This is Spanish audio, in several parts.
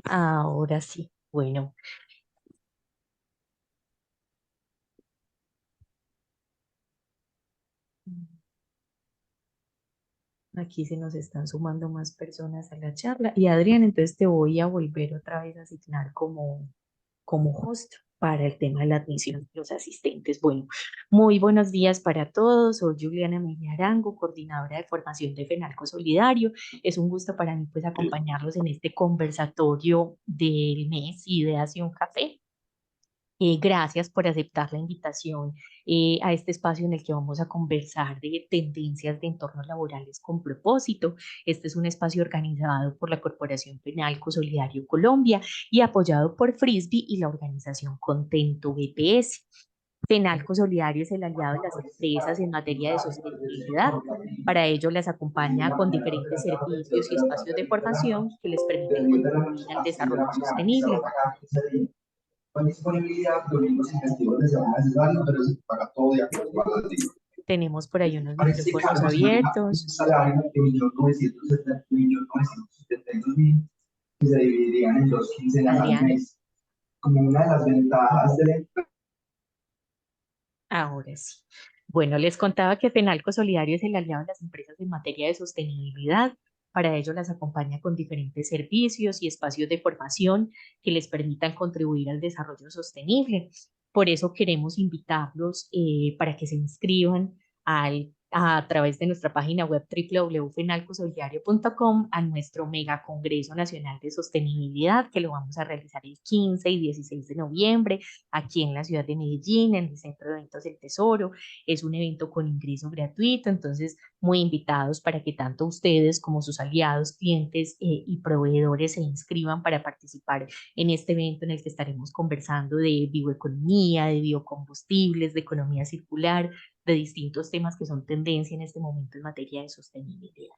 Ahora sí. Bueno, aquí se nos están sumando más personas a la charla. Y Adrián, entonces te voy a volver otra vez a asignar como host para el tema de la admisión de los asistentes. Bueno, muy buenos días para todos. Soy Juliana Mejía Arango, coordinadora de formación de FENALCO Solidario. Es un gusto para mí pues acompañarlos en este conversatorio del mes y de Hace un Café. Gracias por aceptar la invitación a este espacio en el que vamos a conversar de tendencias de entornos laborales con propósito. Este es un espacio organizado por la Corporación Penalco Solidario Colombia y apoyado por Frisbee y la organización Contento BPS. Penalco Solidario es el aliado de las empresas en materia de sostenibilidad. Para ello, las acompaña con diferentes servicios y espacios de formación que les permiten contribuir al desarrollo sostenible. Con disponibilidad, domingos y festivos de semana necesario, pero se paga todo de acuerdo a la ley. Tenemos por ahí unos Para este micrófonos cargo se maneja un abiertos. salario de 1.972.000 que se dividirían en dos quincenas al Adrián, mes. Como una de las ventajas de ahora sí. Bueno, les contaba que Penalco Solidario es el aliado de las empresas en materia de sostenibilidad. Para ello las acompaña con diferentes servicios y espacios de formación que les permitan contribuir al desarrollo sostenible. Por eso queremos invitarlos para que se inscriban a través de nuestra página web www.fenalcosolidario.com a nuestro mega Congreso Nacional de Sostenibilidad que lo vamos a realizar el 15 y 16 de noviembre aquí en la ciudad de Medellín, en el Centro de Eventos del Tesoro. Es un evento con ingreso gratuito, entonces muy invitados para que tanto ustedes como sus aliados, clientes y proveedores se inscriban para participar en este evento en el que estaremos conversando de bioeconomía, de biocombustibles, de economía circular, de distintos temas que son tendencia en este momento en materia de sostenibilidad.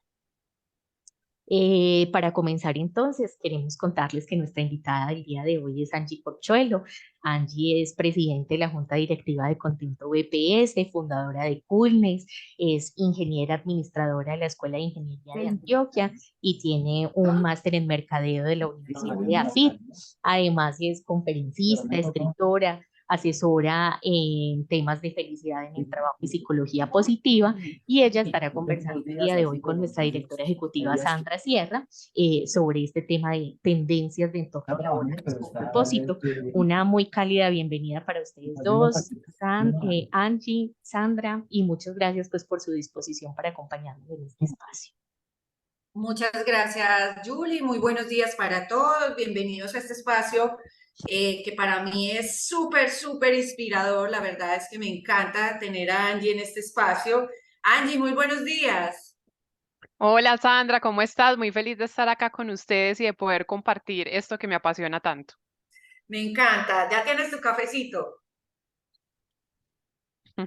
Para comenzar entonces, queremos contarles que nuestra invitada del día de hoy es Angie Corchuelo. Angie es presidente de la Junta Directiva de Contento BPS, fundadora de Coolness, es ingeniera administradora de la Escuela de Ingeniería de Antioquia y tiene un máster en mercadeo de la Universidad de AFIT. Además, es conferencista, escritora, asesora en temas de felicidad en el trabajo y psicología positiva y ella estará conversando el día de hoy con nuestra directora ejecutiva Sandra Sierra sobre este tema de tendencias de entornos laborales con propósito. Una muy cálida bienvenida para ustedes dos, Angie, Sandra, y muchas gracias pues por su disposición para acompañarnos en este espacio. Muchas gracias, Julie. Muy buenos días para todos. Bienvenidos a este espacio que para mí es súper inspirador. La verdad es que me encanta tener a Angie en este espacio. Angie, muy buenos días. Hola Sandra, ¿cómo estás? Muy feliz de estar acá con ustedes y de poder compartir esto que me apasiona tanto. Me encanta. ¿Ya tienes tu cafecito?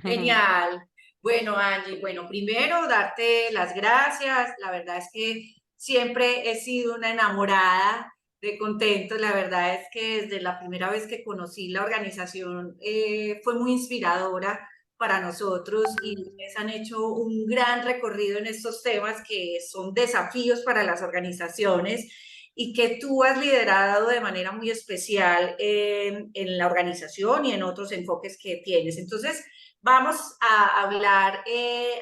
Genial. Bueno, Angie, bueno, primero darte las gracias. La verdad es que siempre he sido una enamorada de Contento. La verdad es que desde la primera vez que conocí la organización fue muy inspiradora para nosotros y ustedes han hecho un gran recorrido en estos temas que son desafíos para las organizaciones y que tú has liderado de manera muy especial en la organización y en otros enfoques que tienes. Entonces, vamos a hablar,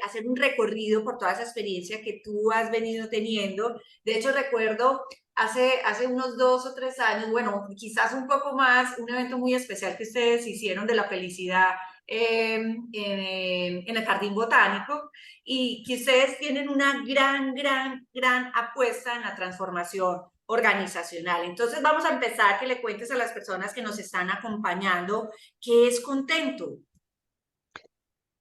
hacer un recorrido por toda esa experiencia que tú has venido teniendo. De hecho, recuerdo hace unos 2 o 3 años, bueno, quizás un poco más, un evento muy especial que ustedes hicieron de la felicidad en el Jardín Botánico y que ustedes tienen una gran apuesta en la transformación organizacional. Entonces vamos a empezar que le cuentes a las personas que nos están acompañando qué es Contento.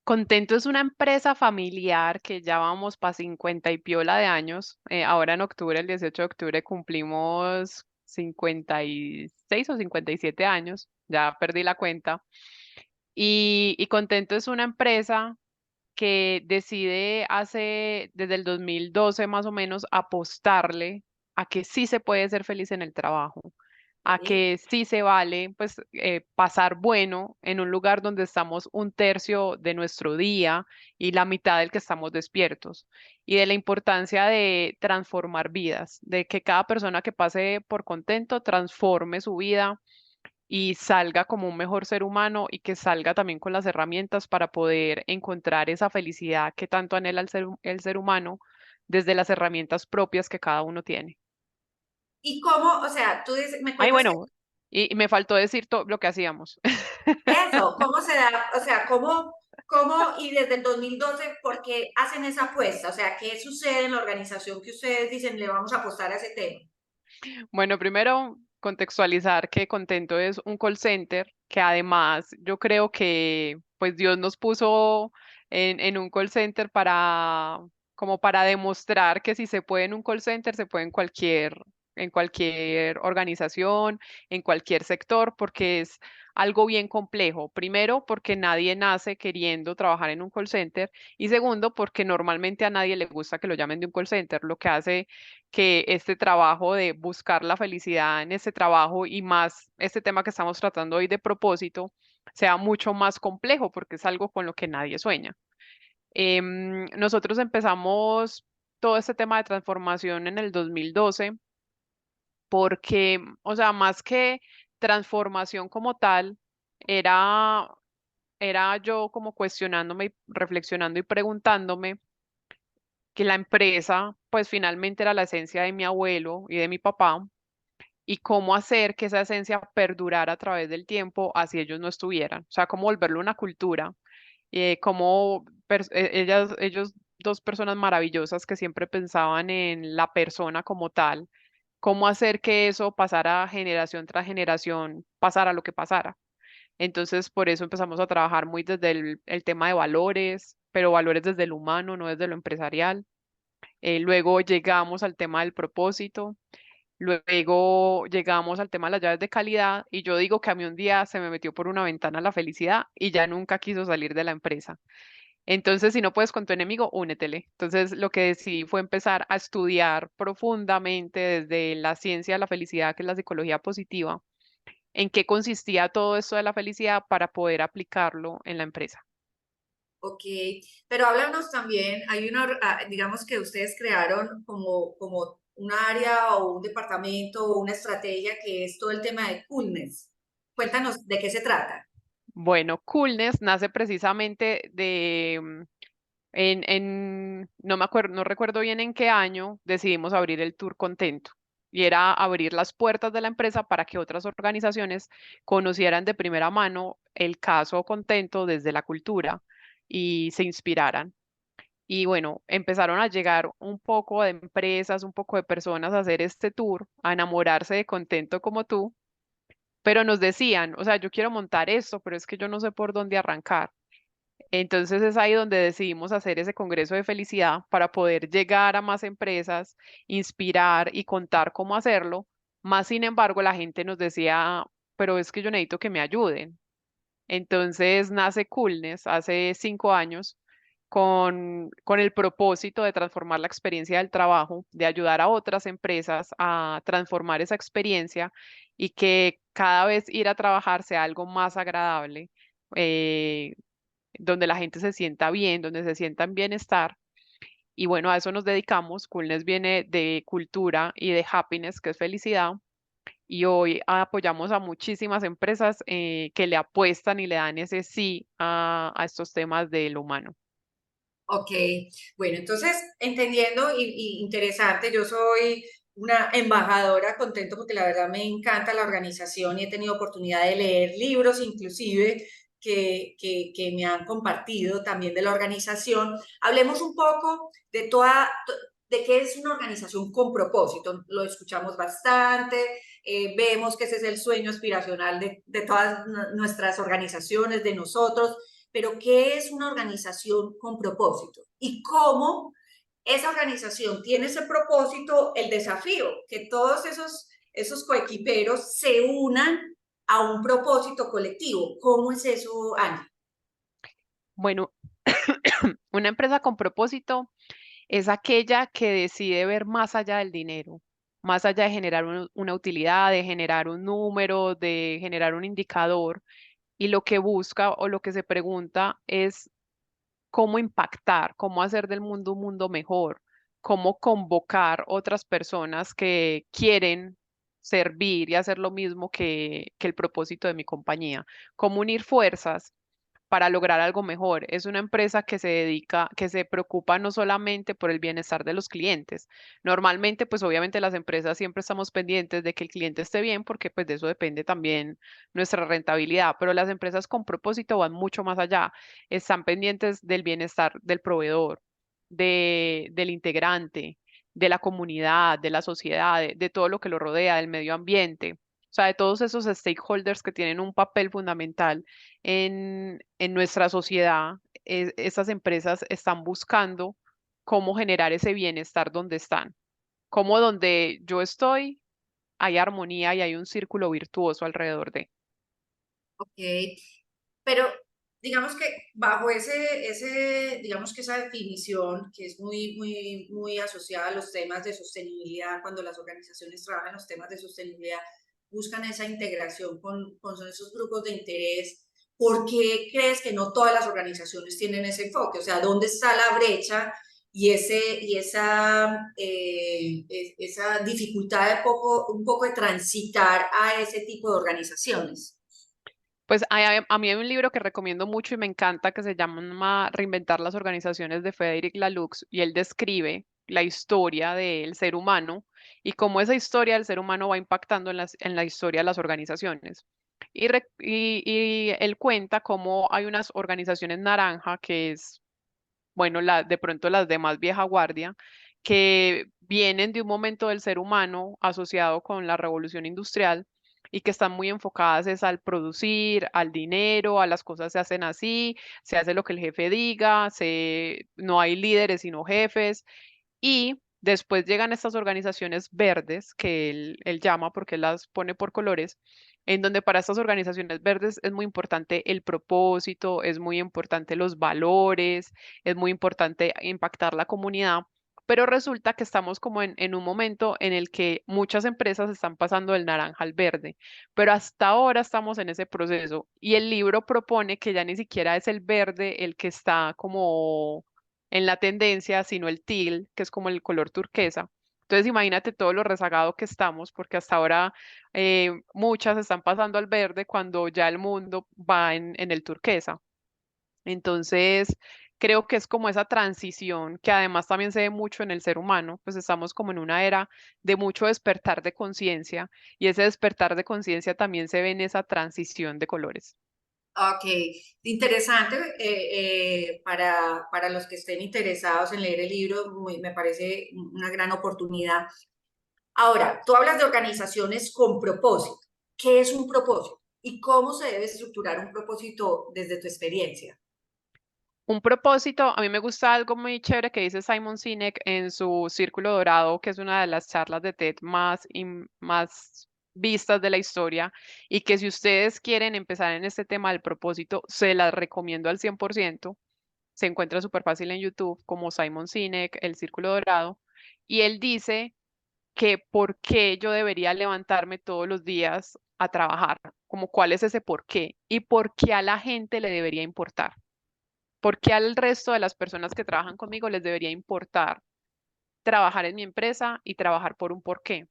Contento es una empresa familiar que ya vamos para 50 y piola de años. Ahora en octubre, el 18 de octubre, cumplimos 56 o 57 años. Ya perdí la cuenta. Y Contento es una empresa que decide desde el 2012 más o menos, apostarle a que sí se puede ser feliz en el trabajo, a Sí. que sí se vale pues pasar bueno en un lugar donde estamos un tercio de nuestro día y la mitad del que estamos despiertos, y de la importancia de transformar vidas, de que cada persona que pase por Contento transforme su vida y salga como un mejor ser humano, y que salga también con las herramientas para poder encontrar esa felicidad que tanto anhela el ser humano desde las herramientas propias que cada uno tiene. ¿Y cómo, o sea, tú me Ay, cuentas que bueno, y me faltó decir todo lo que hacíamos. eso, cómo se da, o sea, y desde el 2012, por qué hacen esa apuesta? O sea, ¿qué sucede en la organización que ustedes dicen, le vamos a apostar a ese tema? Bueno, primero contextualizar que Contento es un call center, que además yo creo que pues Dios nos puso en un call center para como para demostrar que si se puede en un call center, se puede en cualquier organización, en cualquier sector, porque es algo bien complejo. Primero, porque nadie nace queriendo trabajar en un call center, y segundo, porque normalmente a nadie le gusta que lo llamen de un call center, lo que hace que este trabajo de buscar la felicidad en este trabajo, y más este tema que estamos tratando hoy de propósito, sea mucho más complejo porque es algo con lo que nadie sueña. Nosotros empezamos todo este tema de transformación en el 2012 porque, o sea, más que transformación como tal, era, era yo como cuestionándome, y reflexionando y preguntándome que la empresa, pues finalmente era la esencia de mi abuelo y de mi papá, y cómo hacer que esa esencia perdurara a través del tiempo así ellos no estuvieran. O sea, cómo volverlo una cultura, cómo ellos, dos personas maravillosas que siempre pensaban en la persona como tal, cómo hacer que eso pasara generación tras generación, pasara lo que pasara. Entonces, por eso empezamos a trabajar muy desde el tema de valores, pero valores desde lo humano, no desde lo empresarial. Luego llegamos al tema del propósito. Luego llegamos al tema de las llaves de calidad, y yo digo que a mí un día se me metió por una ventana la felicidad y ya nunca quiso salir de la empresa. Entonces, si no puedes con tu enemigo, únetele. Entonces, lo que decidí fue empezar a estudiar profundamente desde la ciencia de la felicidad, que es la psicología positiva, en qué consistía todo esto de la felicidad para poder aplicarlo en la empresa. Ok, pero háblanos también, hay digamos que ustedes crearon como un área o un departamento o una estrategia que es todo el tema de coolness. Cuéntanos de qué se trata. Bueno, Coolness nace precisamente no me acuerdo, no recuerdo bien en qué año decidimos abrir el Tour Contento. Y era abrir las puertas de la empresa para que otras organizaciones conocieran de primera mano el caso Contento desde la cultura y se inspiraran. Y bueno, empezaron a llegar un poco de empresas, un poco de personas a hacer este tour, a enamorarse de Contento como tú, pero nos decían, o sea, yo quiero montar esto, pero es que yo no sé por dónde arrancar. Entonces es ahí donde decidimos hacer ese Congreso de Felicidad para poder llegar a más empresas, inspirar y contar cómo hacerlo. Más sin embargo, la gente nos decía, pero es que yo necesito que me ayuden. Entonces nace Coolness hace 5 años con el propósito de transformar la experiencia del trabajo, de ayudar a otras empresas a transformar esa experiencia, y que cada vez ir a trabajar sea algo más agradable, eh, donde la gente se sienta bien, donde se sienta en bienestar. Y bueno, a eso nos dedicamos. Coolness viene de cultura y de happiness, que es felicidad. Y hoy apoyamos a muchísimas empresas que le apuestan y le dan ese sí a estos temas del humano. Ok, bueno, entonces, entendiendo y interesante, yo soy una embajadora contento porque la verdad me encanta la organización y he tenido oportunidad de leer libros inclusive que me han compartido también de la organización. Hablemos un poco de qué es una organización con propósito. Lo escuchamos bastante, vemos que ese es el sueño aspiracional de todas nuestras organizaciones, de nosotros, pero ¿qué es una organización con propósito? Y cómo esa organización tiene ese propósito, el desafío, que todos esos coequiperos se unan a un propósito colectivo. ¿Cómo es eso, Ana? Bueno, una empresa con propósito es aquella que decide ver más allá del dinero. más allá de generar una utilidad, de generar un número, de generar un indicador, y lo que busca o lo que se pregunta es cómo impactar, cómo hacer del mundo un mundo mejor, cómo convocar otras personas que quieren servir y hacer lo mismo que el propósito de mi compañía, cómo unir fuerzas para lograr algo mejor. Es una empresa que se dedica, que se preocupa no solamente por el bienestar de los clientes. Normalmente, pues obviamente las empresas siempre estamos pendientes de que el cliente esté bien porque pues de eso depende también nuestra rentabilidad, pero las empresas con propósito van mucho más allá. Están pendientes del bienestar del proveedor, del integrante, de la comunidad, de la sociedad, de todo lo que lo rodea, del medio ambiente. O sea, de todos esos stakeholders que tienen un papel fundamental en nuestra sociedad, estas empresas están buscando cómo generar ese bienestar donde están, cómo donde yo estoy hay armonía y hay un círculo virtuoso alrededor de. Ok, pero digamos que bajo digamos que esa definición que es muy asociada a los temas de sostenibilidad, cuando las organizaciones trabajan los temas de sostenibilidad, buscan esa integración con esos grupos de interés. ¿Por qué crees que no todas las organizaciones tienen ese enfoque? O sea, ¿dónde está la brecha esa dificultad de un poco de transitar a ese tipo de organizaciones? Pues a mí hay un libro que recomiendo mucho y me encanta que se llama Reinventar las organizaciones de Frederic Laloux y él describe la historia del ser humano y cómo esa historia del ser humano va impactando en la historia de las organizaciones. Y él cuenta cómo hay unas organizaciones naranja, que es, bueno, de pronto las de más vieja guardia, que vienen de un momento del ser humano asociado con la revolución industrial y que están muy enfocadas es al producir, al dinero, a las cosas se hacen así, se hace lo que el jefe diga, no hay líderes sino jefes. Y después llegan estas organizaciones verdes que él llama porque él las pone por colores, en donde para estas organizaciones verdes es muy importante el propósito, es muy importante los valores, es muy importante impactar la comunidad. Pero resulta que estamos como en un momento en el que muchas empresas están pasando del naranja al verde, pero hasta ahora estamos en ese proceso y el libro propone que ya ni siquiera es el verde el que está como en la tendencia, sino el teal, que es como el color turquesa. Entonces, imagínate todo lo rezagado que estamos, porque hasta ahora muchas están pasando al verde cuando ya el mundo va en el turquesa. Entonces, creo que es como esa transición que además también se ve mucho en el ser humano, pues estamos como en una era de mucho despertar de conciencia y ese despertar de conciencia también se ve en esa transición de colores. Ok, interesante para los que estén interesados en leer el libro, me parece una gran oportunidad. Ahora, tú hablas de organizaciones con propósito. ¿Qué es un propósito? ¿Y cómo se debe estructurar un propósito desde tu experiencia? Un propósito, a mí me gusta algo muy chévere que dice Simon Sinek en su Círculo Dorado, que es una de las charlas de TED más vistas de la historia, y que si ustedes quieren empezar en este tema del propósito, se las recomiendo al 100%. Se encuentra súper fácil en YouTube como Simon Sinek, el Círculo Dorado, y él dice que por qué yo debería levantarme todos los días a trabajar, como cuál es ese por qué y por qué a la gente le debería importar. ¿Por qué al resto de las personas que trabajan conmigo les debería importar trabajar en mi empresa y trabajar por un porqué?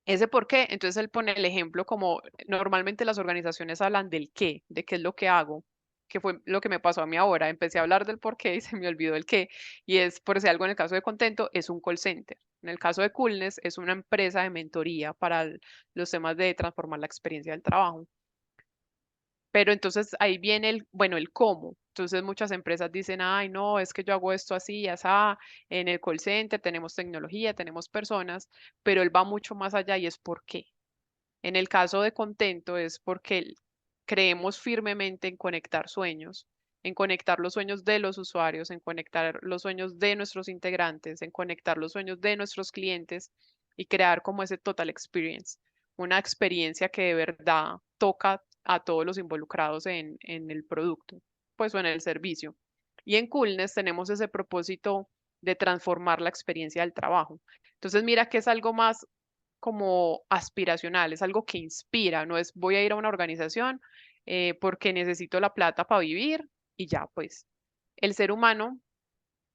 Ese porqué, entonces él pone el ejemplo como normalmente las organizaciones hablan del qué, de qué es lo que hago, que fue lo que me pasó a mí ahora. Empecé a hablar del porqué y se me olvidó el qué. Y es, por si algo en el caso de Contento, es un call center. En el caso de Coolness, es una empresa de mentoría para los temas de transformar la experiencia del trabajo. Pero entonces ahí viene bueno, el cómo. Entonces muchas empresas dicen, ay, no, es que yo hago esto así, ya está, en el call center tenemos tecnología, tenemos personas, pero él va mucho más allá y es por qué. En el caso de Contento es porque creemos firmemente en conectar sueños, en conectar los sueños de los usuarios, en conectar los sueños de nuestros integrantes, en conectar los sueños de nuestros clientes y crear como ese total experience, una experiencia que de verdad toca a todos los involucrados en el producto, pues o en el servicio. Y en Coolness tenemos ese propósito de transformar la experiencia del trabajo. Entonces, mira que es algo más como aspiracional, es algo que inspira, no es voy a ir a una organización porque necesito la plata para vivir y ya, pues el ser humano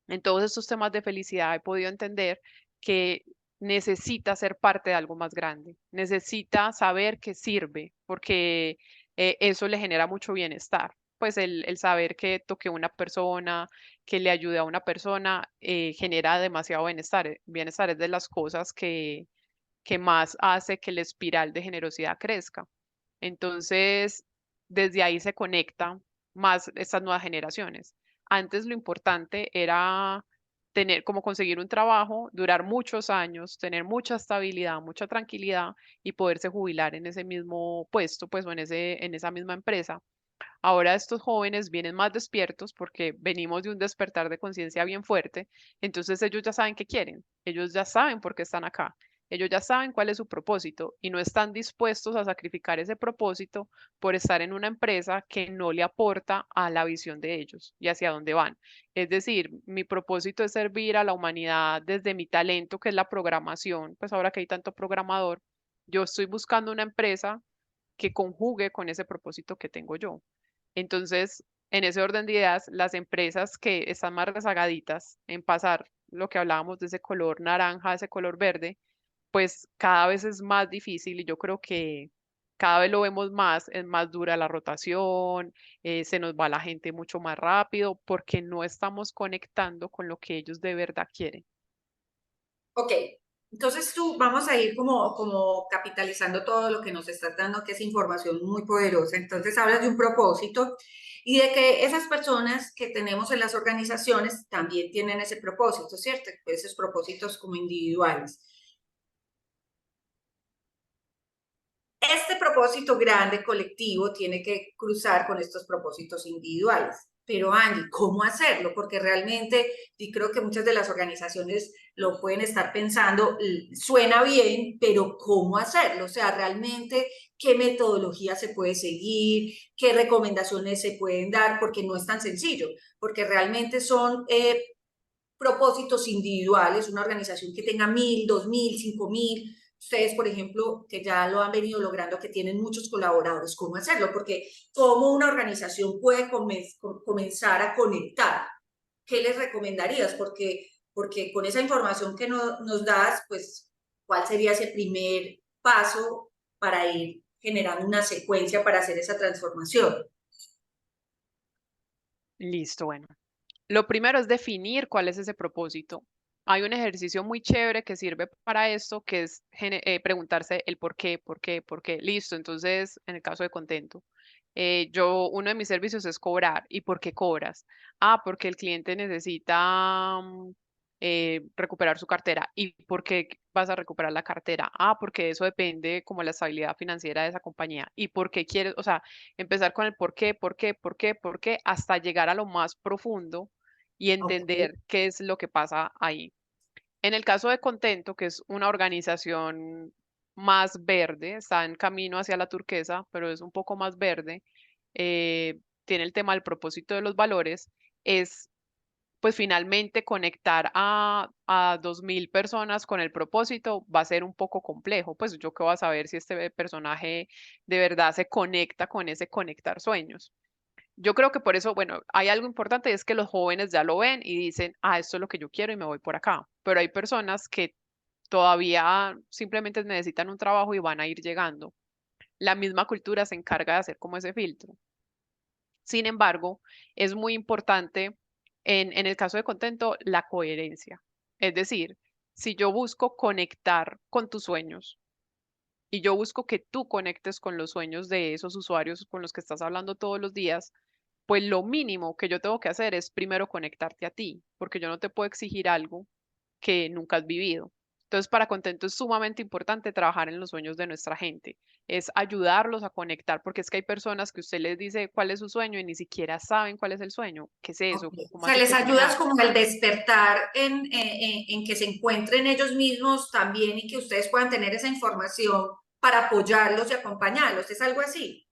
en todos estos temas de felicidad he podido entender que necesita ser parte de algo más grande, necesita saber que sirve, porque eso le genera mucho bienestar. Pues el saber que toque a una persona, que le ayude a una persona, genera demasiado bienestar. Bienestar es de las cosas que más hace que la espiral de generosidad crezca. Entonces, desde ahí se conecta más estas nuevas generaciones. Antes lo importante era tener, como conseguir un trabajo, durar muchos años, tener mucha estabilidad, mucha tranquilidad y poderse jubilar en ese mismo puesto, pues, o en esa misma empresa. Ahora estos jóvenes vienen más despiertos porque venimos de un despertar de conciencia bien fuerte, entonces ellos ya saben qué quieren, ellos ya saben por qué están acá, ellos ya saben cuál es su propósito y no están dispuestos a sacrificar ese propósito por estar en una empresa que no le aporta a la visión de ellos y hacia dónde van. Es decir, mi propósito es servir a la humanidad desde mi talento, que es la programación, pues ahora que hay tanto programador, yo estoy buscando una empresa que conjugue con ese propósito que tengo yo. Entonces, en ese orden de ideas, las empresas que están más rezagaditas en pasar lo que hablábamos de ese color naranja, ese color verde, pues cada vez es más difícil y yo creo que cada vez lo vemos más, es más dura la rotación, se nos va la gente mucho más rápido porque no estamos conectando con lo que ellos de verdad quieren. Ok, entonces tú vamos a ir como capitalizando todo lo que nos estás dando, que es información muy poderosa. Entonces hablas de un propósito y de que esas personas que tenemos en las organizaciones también tienen ese propósito, ¿cierto? Esos propósitos como individuales. Este propósito grande, colectivo, tiene que cruzar con estos propósitos individuales. Pero Angie, ¿cómo hacerlo? Porque realmente, y creo que muchas de las organizaciones lo pueden estar pensando, suena bien, pero ¿cómo hacerlo? O sea, realmente, ¿qué metodología se puede seguir? ¿Qué recomendaciones se pueden dar? Porque no es tan sencillo, porque realmente son propósitos individuales, una organización que tenga 1000, 2000, 5000. Ustedes, por ejemplo, que ya lo han venido logrando, que tienen muchos colaboradores, ¿cómo hacerlo? Porque ¿cómo una organización puede comenzar a conectar? ¿Qué les recomendarías? Porque con esa información que nos das, pues, ¿cuál sería ese primer paso para ir generando una secuencia para hacer esa transformación? Listo, bueno. Lo primero es definir cuál es ese propósito. Hay un ejercicio muy chévere que sirve para esto, que es preguntarse el por qué, por qué, por qué. Listo, entonces, en el caso de Contento, uno de mis servicios es cobrar. ¿Y por qué cobras? Ah, porque el cliente necesita recuperar su cartera. ¿Y por qué vas a recuperar la cartera? Ah, porque eso depende como la estabilidad financiera de esa compañía. ¿Y por qué quieres? O sea, empezar con el por qué, por qué, por qué, por qué, hasta llegar a lo más profundo y Okay. entender qué es lo que pasa ahí. En el caso de Contento, que es una organización más verde, está en camino hacia la turquesa, pero es un poco más verde, tiene el tema del propósito de los valores, es pues finalmente conectar a 2000 personas con el propósito va a ser un poco complejo. Pues yo qué voy a saber si este personaje de verdad se conecta con ese conectar sueños. Yo creo que por eso, bueno, hay algo importante, es que los jóvenes ya lo ven y dicen, ah, esto es lo que yo quiero y me voy por acá. Pero hay personas que todavía simplemente necesitan un trabajo y van a ir llegando. La misma cultura se encarga de hacer como ese filtro. Sin embargo, es muy importante en el caso de Contento la coherencia. Es decir, si yo busco conectar con tus sueños y yo busco que tú conectes con los sueños de esos usuarios con los que estás hablando todos los días, pues lo mínimo que yo tengo que hacer es primero conectarte a ti, porque yo no te puedo exigir algo que nunca has vivido. Entonces, para Contento es sumamente importante trabajar en los sueños de nuestra gente, es ayudarlos a conectar, porque es que hay personas que usted les dice cuál es su sueño y ni siquiera saben cuál es el sueño. ¿Qué es eso? Okay. O ¿Cómo sea, así les que ayudas soñar? como al despertar en que se encuentren ellos mismos también y que ustedes puedan tener esa información para apoyarlos y acompañarlos. ¿Es algo así?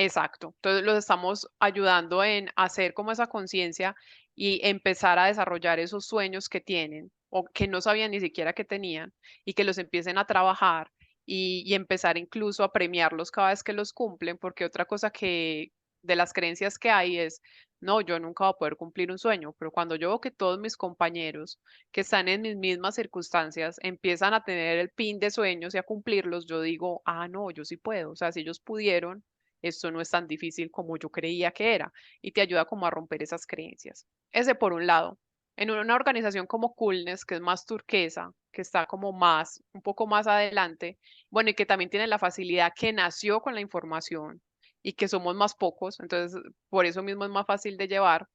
Exacto. Entonces los estamos ayudando en hacer como esa conciencia y empezar a desarrollar esos sueños que tienen o que no sabían ni siquiera que tenían y que los empiecen a trabajar y empezar incluso a premiarlos cada vez que los cumplen, porque otra cosa que de las creencias que hay es, no, yo nunca voy a poder cumplir un sueño, pero cuando yo veo que todos mis compañeros que están en mis mismas circunstancias empiezan a tener el pin de sueños y a cumplirlos, yo digo, ah, no, yo sí puedo. O sea, si ellos pudieron, esto no es tan difícil como yo creía que era y te ayuda como a romper esas creencias. Ese por un lado. En una organización como Coolness, que es más turquesa, que está como más, un poco más adelante, bueno, y que también tiene la facilidad que nació con la información y que somos más pocos, entonces por eso mismo es más fácil de llevar.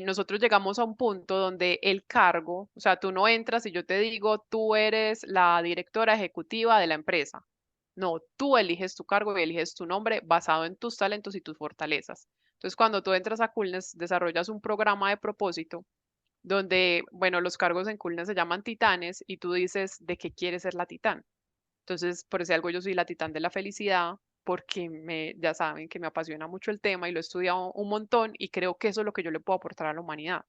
Nosotros llegamos a un punto donde el cargo, o sea, tú no entras y yo te digo, tú eres la directora ejecutiva de la empresa. No, tú eliges tu cargo y eliges tu nombre basado en tus talentos y tus fortalezas. Entonces, cuando tú entras a Coolness, desarrollas un programa de propósito donde, bueno, los cargos en Coolness se llaman titanes y tú dices de qué quieres ser la titán. Entonces, por ese algo yo soy la titán de la felicidad porque ya saben que me apasiona mucho el tema y lo he estudiado un montón y creo que eso es lo que yo le puedo aportar a la humanidad.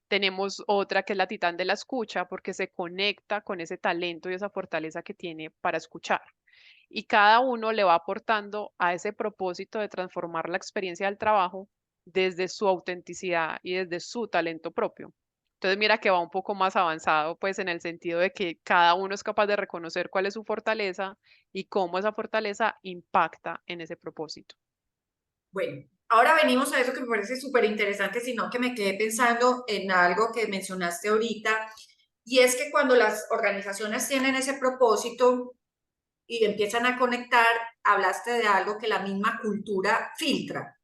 Tenemos otra que es la titán de la escucha porque se conecta con ese talento y esa fortaleza que tiene para escuchar y cada uno le va aportando a ese propósito de transformar la experiencia del trabajo desde su autenticidad y desde su talento propio. Entonces mira que va un poco más avanzado, pues en el sentido de que cada uno es capaz de reconocer cuál es su fortaleza y cómo esa fortaleza impacta en ese propósito. Bueno, ahora venimos a eso que me parece súper interesante, sino que me quedé pensando en algo que mencionaste ahorita, y es que cuando las organizaciones tienen ese propósito y empiezan a conectar, hablaste de algo que la misma cultura filtra.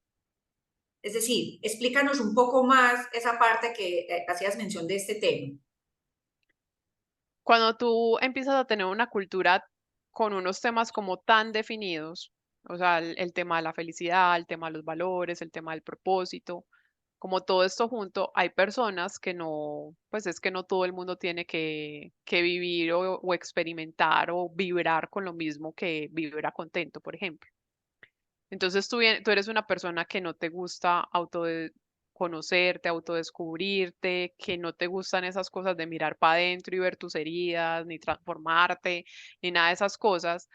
Es decir, explícanos un poco más esa parte que hacías mención de este tema. Cuando tú empiezas a tener una cultura con unos temas como tan definidos, o sea, el tema de la felicidad, el tema de los valores, el tema del propósito, como todo esto junto, hay personas que no, pues es que no todo el mundo tiene que vivir o experimentar o vibrar con lo mismo que vibra contento, por ejemplo. Entonces tú eres una persona que no te gusta conocerte, autodescubrirte, que no te gustan esas cosas de mirar para adentro y ver tus heridas, ni transformarte, ni nada de esas cosas.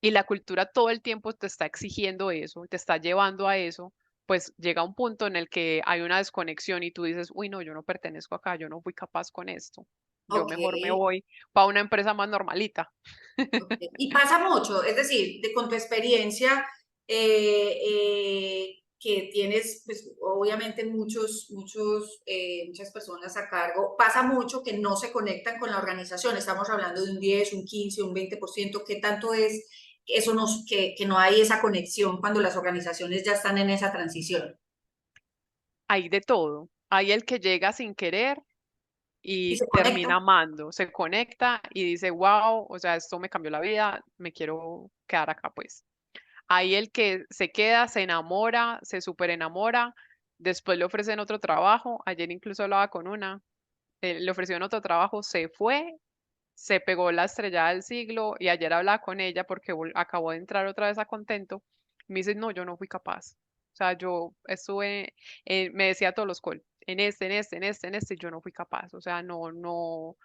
Y la cultura todo el tiempo te está exigiendo eso, te está llevando a eso, pues llega un punto en el que hay una desconexión y tú dices, uy, no, yo no pertenezco acá, yo no fui capaz con esto. Yo Ok, mejor me voy para una empresa más normalita. ok. Y pasa mucho, es decir, con tu experiencia, que tienes, pues obviamente muchas personas a cargo, pasa mucho que no se conectan con la organización. Estamos hablando de un 10, un 15, un 20%. ¿Qué tanto es eso que no hay esa conexión cuando las organizaciones ya están en esa transición? Hay de todo. Hay el que llega sin querer Y y se termina conecta. amando, se conecta y dice, wow, o sea, esto me cambió la vida, me quiero quedar acá, pues. Hay el que se queda, se enamora, se súper enamora, después le ofrecen otro trabajo, ayer incluso hablaba con una, le ofrecieron otro trabajo, se fue, se pegó la estrellada del siglo y ayer hablaba con ella porque acabó de entrar otra vez a Contento, me dice, no, yo no fui capaz. O sea, yo estuve, me decía todos los call, en este, y yo no fui capaz. O sea, no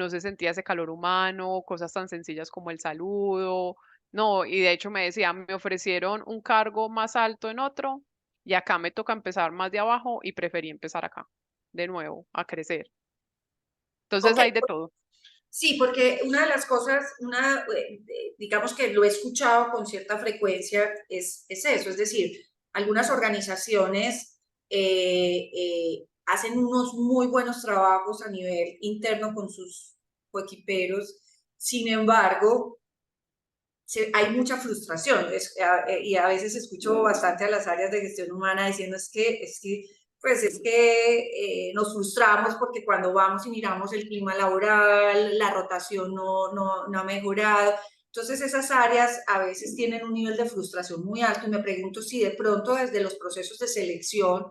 se sentía ese calor humano, cosas tan sencillas como el saludo. No, y de hecho me decía, me ofrecieron un cargo más alto en otro y acá me toca empezar más de abajo y preferí empezar acá, de nuevo, a crecer. Entonces Ok, hay de todo. sí, porque una de las cosas, digamos que lo he escuchado con cierta frecuencia, es eso, es decir, algunas organizaciones hacen unos muy buenos trabajos a nivel interno con sus coequiperos, sin embargo, hay mucha frustración y a veces escucho bastante a las áreas de gestión humana diciendo pues es que nos frustramos porque cuando vamos y miramos el clima laboral, la rotación no ha mejorado. Entonces esas áreas a veces tienen un nivel de frustración muy alto y me pregunto si de pronto desde los procesos de selección,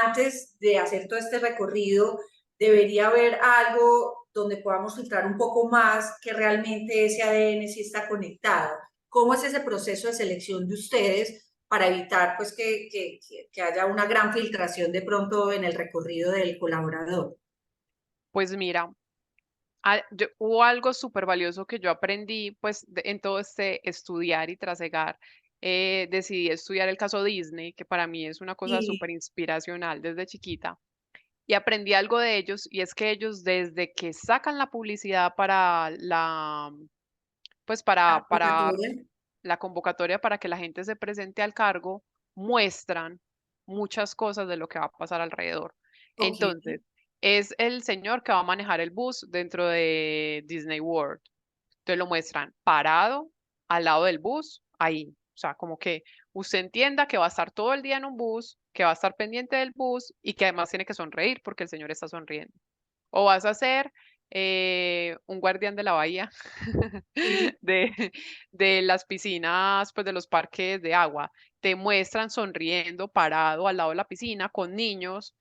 antes de hacer todo este recorrido, debería haber algo donde podamos filtrar un poco más que realmente ese ADN sí está conectado. ¿Cómo es ese proceso de selección de ustedes para evitar pues que haya una gran filtración de pronto en el recorrido del colaborador? Pues mira, hubo algo súper valioso que yo aprendí pues en todo este estudiar y trasegar. Decidí estudiar el caso Disney, que para mí es una cosa Y súper inspiracional desde chiquita. Y aprendí algo de ellos, y es que ellos desde que sacan la publicidad para pues la para advocatura. la convocatoria para que la gente se presente al cargo, muestran muchas cosas de lo que va a pasar alrededor. Ok, Entonces, es el señor que va a manejar el bus dentro de Disney World. Entonces lo muestran parado al lado del bus, ahí. O sea, como que usted entienda que va a estar todo el día en un bus, que va a estar pendiente del bus y que además tiene que sonreír porque el señor está sonriendo. O vas a ser un guardián de la bahía, sí, de, de las piscinas, pues de los parques de agua. Te muestran sonriendo, parado al lado de la piscina con niños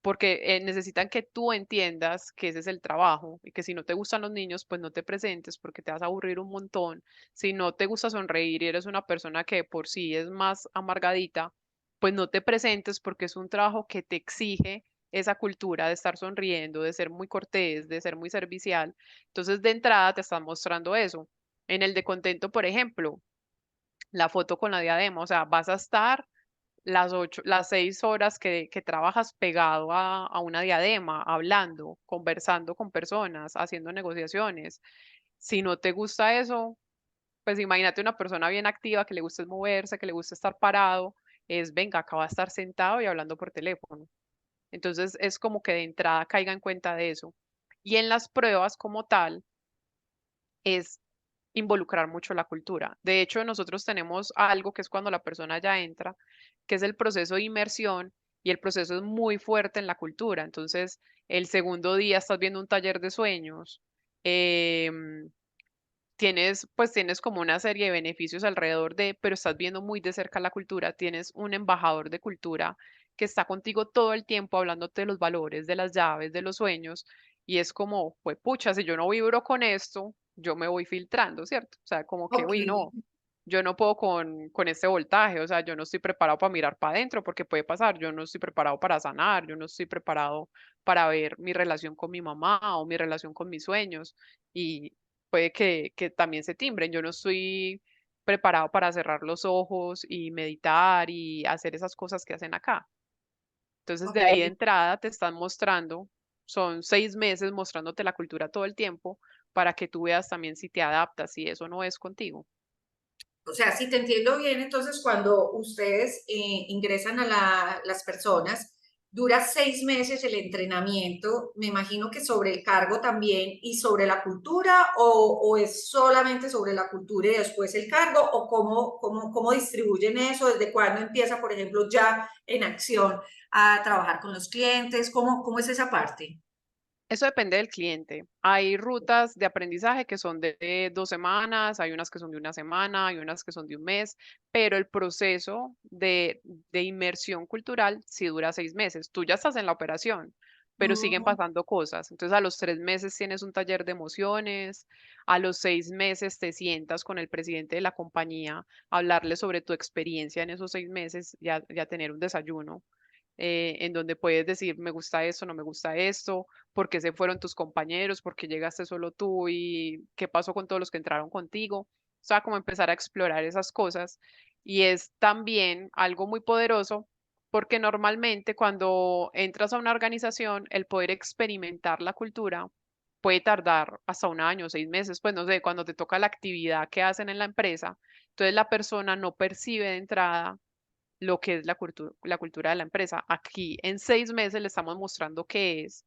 porque necesitan que tú entiendas que ese es el trabajo y que si no te gustan los niños, pues no te presentes porque te vas a aburrir un montón. Si no te gusta sonreír y eres una persona que por sí es más amargadita, pues no te presentes porque es un trabajo que te exige esa cultura de estar sonriendo, de ser muy cortés, de ser muy servicial. Entonces, de entrada te están mostrando eso. En el de contento, por ejemplo, la foto con la diadema, o sea, vas a estar las 6 horas que trabajas pegado a una diadema, hablando, conversando con personas, haciendo negociaciones. Si no te gusta eso, pues imagínate una persona bien activa que le gusta moverse, que le gusta estar parado, venga, acá va a estar sentado y hablando por teléfono. Entonces es como que de entrada caiga en cuenta de eso. Y en las pruebas como tal, es involucrar mucho la cultura. De hecho, nosotros tenemos algo que es cuando la persona ya entra, que es el proceso de inmersión y el proceso es muy fuerte en la cultura. Entonces, el segundo día estás viendo un taller de sueños, em, tienes como una serie de beneficios alrededor de, pero estás viendo muy de cerca la cultura, tienes un embajador de cultura que está contigo todo el tiempo hablándote de los valores, de las llaves, de los sueños, y es como, pues pucha, si yo no vibro con esto, yo me voy filtrando, ¿cierto? O sea, como que, ok, uy, no, yo no puedo con este voltaje, o sea, yo no estoy preparado para mirar para adentro, porque puede pasar, yo no estoy preparado para sanar, yo no estoy preparado para ver mi relación con mi mamá o mi relación con mis sueños, y puede que también se timbren. Yo no estoy preparado para cerrar los ojos y meditar y hacer esas cosas que hacen acá. Entonces, de ahí de ok. entrada te están mostrando, son 6 meses mostrándote la cultura todo el tiempo para que tú veas también si te adaptas, si eso no es contigo. O sea, si te entiendo bien, entonces cuando ustedes ingresan a las personas, dura 6 meses el entrenamiento, me imagino que sobre el cargo también y sobre la cultura, o es solamente sobre la cultura y después el cargo, o cómo distribuyen eso, desde cuándo empieza, por ejemplo, ya en acción a trabajar con los clientes, cómo es esa parte. Eso depende del cliente. Hay rutas de aprendizaje que son de 2 semanas, hay unas que son de una semana, hay unas que son de un mes, pero el proceso de inmersión cultural sí dura 6 meses. Tú ya estás en la operación, pero siguen Mm, pasando cosas. Entonces a los 3 meses tienes un taller de emociones, a los 6 meses te sientas con el presidente de la compañía, a hablarle sobre tu experiencia en esos 6 meses, ya tener un desayuno. En donde puedes decir, me gusta esto, no me gusta esto, por qué se fueron tus compañeros, por qué llegaste solo tú y qué pasó con todos los que entraron contigo. O sea, como empezar a explorar esas cosas. Y es también algo muy poderoso porque normalmente cuando entras a una organización, el poder experimentar la cultura puede tardar hasta un año, 6 meses, pues no sé, cuando te toca la actividad que hacen en la empresa. Entonces la persona no percibe de entrada lo que es la cultura de la empresa. Aquí en 6 meses le estamos mostrando qué es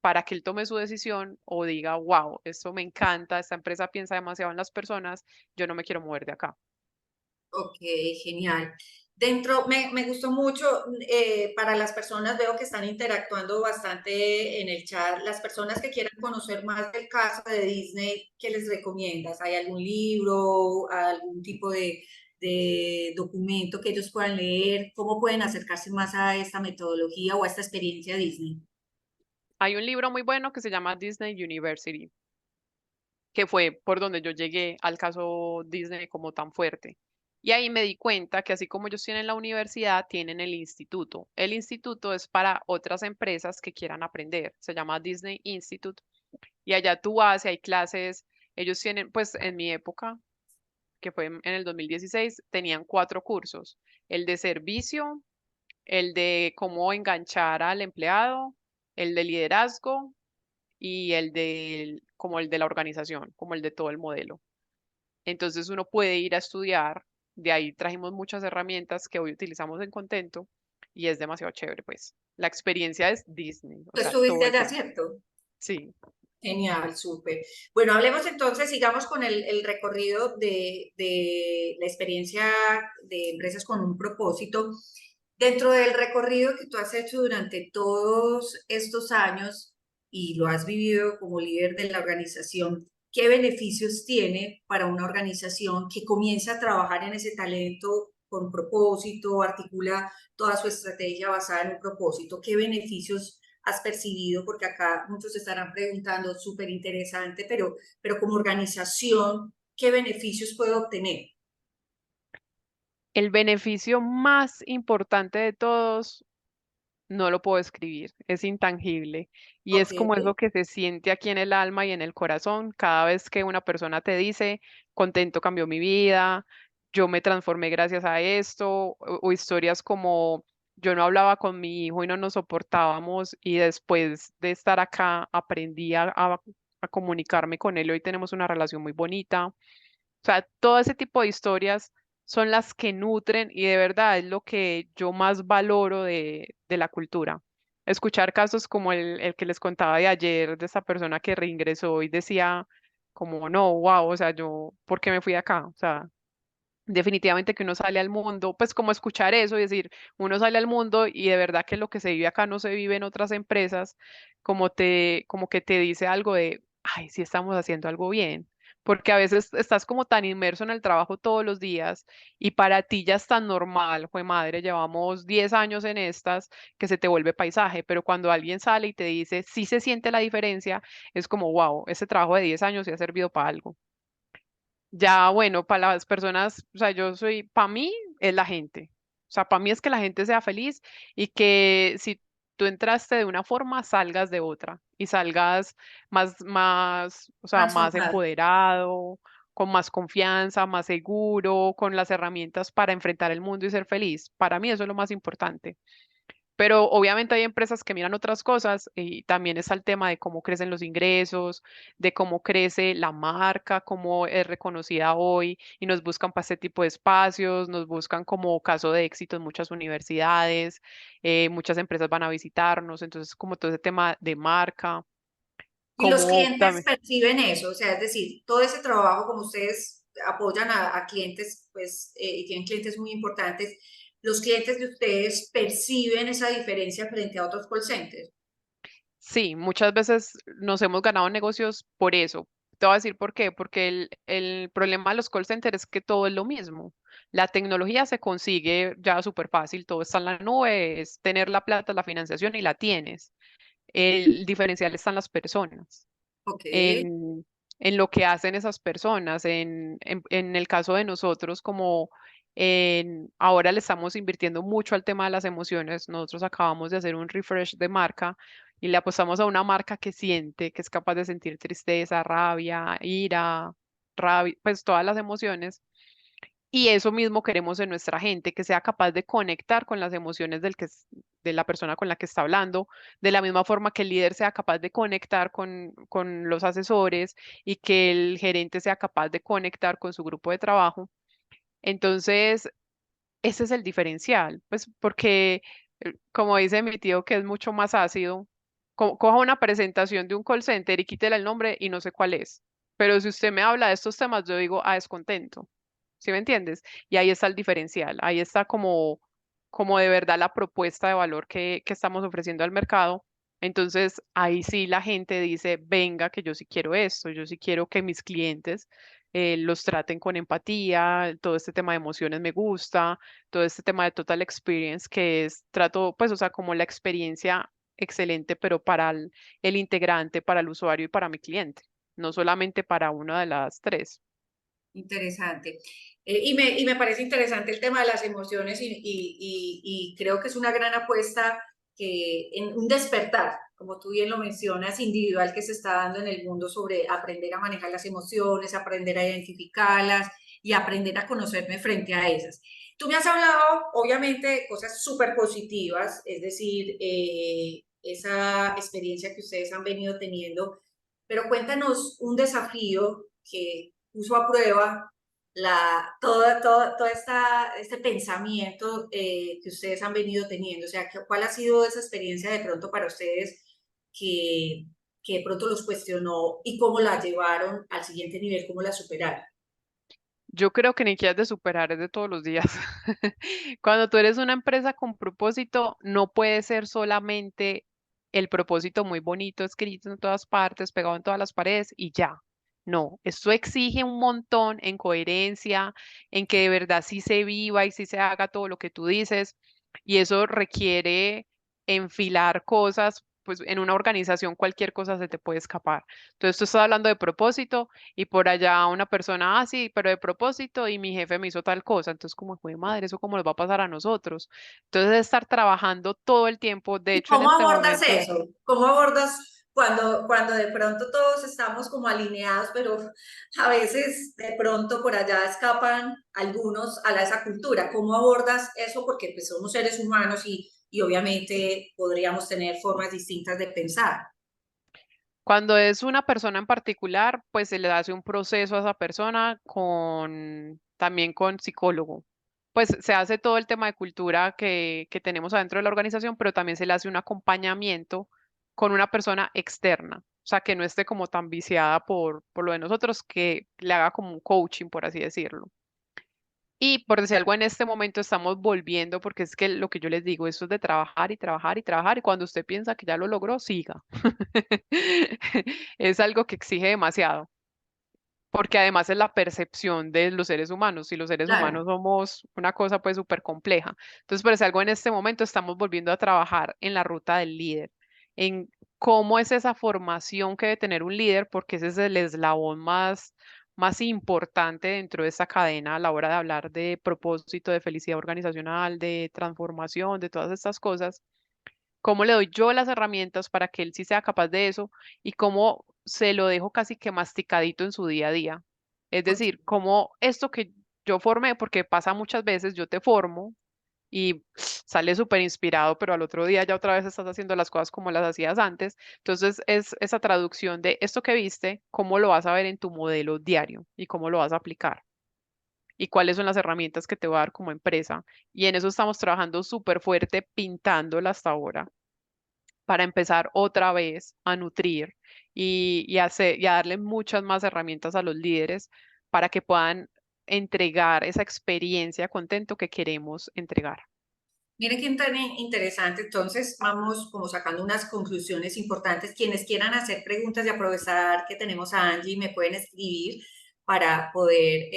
para que él tome su decisión o diga, wow, esto me encanta, esta empresa piensa demasiado en las personas, yo no me quiero mover de acá. Ok, genial. Me gustó mucho, para las personas, veo que están interactuando bastante en el chat. Las personas que quieran conocer más del caso de Disney, ¿qué les recomiendas? ¿Hay algún libro, algún tipo de documento que ellos puedan leer? ¿Cómo pueden acercarse más a esta metodología o a esta experiencia Disney? Hay un libro muy bueno que se llama Disney University, que fue por donde yo llegué al caso Disney como tan fuerte. Y ahí me di cuenta que así como ellos tienen la universidad, tienen el instituto. El instituto es para otras empresas que quieran aprender. Se llama Disney Institute. Y allá tú vas y hay clases. Ellos tienen, pues en mi época, que fue en el 2016, tenían 4 cursos. El de servicio, el de cómo enganchar al empleado, el de liderazgo y como el de la organización, como el de todo el modelo. Entonces uno puede ir a estudiar, de ahí trajimos muchas herramientas que hoy utilizamos en Contento y es demasiado chévere, pues. La experiencia es Disney, o Tú sea, estuviste todo el allá, tiempo. ¿cierto? Sí. Genial, súper. Bueno, hablemos entonces, sigamos con el recorrido de la experiencia de empresas con un propósito. Dentro del recorrido que tú has hecho durante todos estos años y lo has vivido como líder de la organización, ¿qué beneficios tiene para una organización que comienza a trabajar en ese talento con propósito, articula toda su estrategia basada en un propósito? ¿Qué beneficios has percibido? Porque acá muchos estarán preguntando, súper interesante, pero como organización, ¿qué beneficios puedo obtener? El beneficio más importante de todos no lo puedo escribir, es intangible y Ok, es como eso que se siente aquí en el alma y en el corazón cada vez que una persona te dice, Contento cambió mi vida, yo me transformé gracias a esto, o historias como yo no hablaba con mi hijo y no nos soportábamos y después de estar acá aprendí a comunicarme con él y hoy tenemos una relación muy bonita. O sea, todo ese tipo de historias son las que nutren y de verdad es lo que yo más valoro de la cultura. Escuchar casos como el que les contaba de ayer, de esta persona que reingresó y decía como, no, wow, o sea, yo, ¿por qué me fui de acá? O sea, definitivamente que uno sale al mundo, pues como escuchar eso y decir, uno sale al mundo y de verdad que lo que se vive acá no se vive en otras empresas, como que te dice algo de, ay, sí estamos haciendo algo bien, porque a veces estás como tan inmerso en el trabajo todos los días y para ti ya es tan normal, fue madre, llevamos 10 años en estas, que se te vuelve paisaje, pero cuando alguien sale y te dice, sí se siente la diferencia, es como, wow, ese trabajo de 10 años sí ha servido para algo. Ya, bueno, para las personas, o sea, para mí es la gente. O sea, para mí es que la gente sea feliz y que si tú entraste de una forma, salgas de otra y salgas o sea, más transformar. empoderado, con más confianza, más seguro, con las herramientas para enfrentar el mundo y ser feliz. Para mí eso es lo más importante. Pero obviamente hay empresas que miran otras cosas y también está el tema de cómo crecen los ingresos, de cómo crece la marca, cómo es reconocida hoy y nos buscan para este tipo de espacios, nos buscan como caso de éxito en muchas universidades, muchas empresas van a visitarnos, entonces como todo ese tema de marca, Y los como clientes también. perciben eso, o sea, es decir, todo ese trabajo, como ustedes apoyan a clientes, pues, y tienen clientes muy importantes, los clientes de ustedes perciben esa diferencia frente a otros call centers. Sí, muchas veces nos hemos ganado negocios por eso. Te voy a decir por qué, porque el problema de los call centers es que todo es lo mismo. La tecnología se consigue ya súper fácil, todo está en la nube, es tener la plata, la financiación y la tienes. El diferencial está en las personas, Ok. en, en lo que hacen esas personas. En el caso de nosotros, como ahora le estamos invirtiendo mucho al tema de las emociones, nosotros acabamos de hacer un refresh de marca y le apostamos a una marca que siente, que es capaz de sentir tristeza, rabia, ira, rabia, pues todas las emociones. Y eso mismo queremos en nuestra gente, que sea capaz de conectar con las emociones de la persona con la que está hablando, de la misma forma que el líder sea capaz de conectar con los asesores y que el gerente sea capaz de conectar con su grupo de trabajo. Entonces, ese es el diferencial, pues porque, como dice mi tío, que es mucho más ácido, coja una presentación de un call center y quítele el nombre y no sé cuál es. Pero si usted me habla de estos temas, yo digo, ah, es Contento. ¿Sí me entiendes? Y ahí está el diferencial, ahí está como de verdad la propuesta de valor que estamos ofreciendo al mercado. Entonces, ahí sí la gente dice, venga, que yo sí quiero esto, yo sí quiero que mis clientes los traten con empatía, todo este tema de emociones me gusta, todo este tema de total experience, que es trato, pues, o sea, como la experiencia excelente, pero para el integrante, para el usuario y para mi cliente, no solamente para una de las tres. Interesante. Y me parece interesante el tema de las emociones y creo que es una gran apuesta que en un despertar, como tú bien lo mencionas, individual que se está dando en el mundo sobre aprender a manejar las emociones, aprender a identificarlas y aprender a conocerme frente a esas. Tú me has hablado, obviamente, de cosas súper positivas, es decir, esa experiencia que ustedes han venido teniendo, pero cuéntanos un desafío que puso a prueba este pensamiento que ustedes han venido teniendo. O sea, ¿cuál ha sido esa experiencia de pronto para ustedes que, que de pronto los cuestionó y cómo la llevaron al siguiente nivel, cómo la superaron? Yo creo que ni quieras de superar, es de todos los días. Cuando tú eres una empresa con propósito, no puede ser solamente el propósito muy bonito, escrito en todas partes, pegado en todas las paredes y ya. No, esto exige un montón en coherencia, en que de verdad sí se viva y sí se haga todo lo que tú dices. Y eso requiere enfilar cosas, pues en una organización cualquier cosa se te puede escapar. Entonces tú estás hablando de propósito y por allá una persona, ah, sí, pero de propósito y mi jefe me hizo tal cosa. Entonces, como, fue madre, ¿eso cómo nos va a pasar a nosotros? Entonces, estar trabajando todo el tiempo, de ¿Y hecho, en cómo este abordas momento, eso? ¿Cómo abordas cuando de pronto todos estamos como alineados, pero a veces de pronto por allá escapan algunos a esa cultura? ¿Cómo abordas eso? Porque pues somos seres humanos y obviamente podríamos tener formas distintas de pensar. cuando es una persona en particular, pues se le hace un proceso a esa persona con, también con psicólogo. Pues se hace todo el tema de cultura que tenemos adentro de la organización, pero también se le hace un acompañamiento con una persona externa. O sea, que no esté como tan viciada por lo de nosotros, que le haga como un coaching, por así decirlo. Y por decir algo, en este momento estamos volviendo, porque es que lo que yo les digo, esto es de trabajar y trabajar y trabajar, y cuando usted piensa que ya lo logró, siga. Es algo que exige demasiado, porque además es la percepción de los seres humanos, y los seres Claro. humanos somos una cosa pues súper compleja. Entonces, por decir algo, en este momento estamos volviendo a trabajar en la ruta del líder, en cómo es esa formación que debe tener un líder, porque ese es el eslabón más importante dentro de esta cadena a la hora de hablar de propósito, de felicidad organizacional, de transformación, de todas estas cosas. ¿Cómo le doy yo las herramientas para que él sí sea capaz de eso y cómo se lo dejo casi que masticadito en su día a día? Es Ok. decir, cómo esto que yo formé, porque pasa muchas veces, yo te formo y sales súper inspirado, pero al otro día ya otra vez estás haciendo las cosas como las hacías antes. Entonces es esa traducción de esto que viste, cómo lo vas a ver en tu modelo diario y cómo lo vas a aplicar y cuáles son las herramientas que te va a dar como empresa. Y en eso estamos trabajando súper fuerte, pintándola hasta ahora para empezar otra vez a nutrir y a darle muchas más herramientas a los líderes para que puedan entregar esa experiencia contento que queremos entregar. Miren qué tan interesante. Entonces, vamos como sacando unas conclusiones importantes. Quienes quieran hacer preguntas y aprovechar que tenemos a Angie, me pueden escribir para poder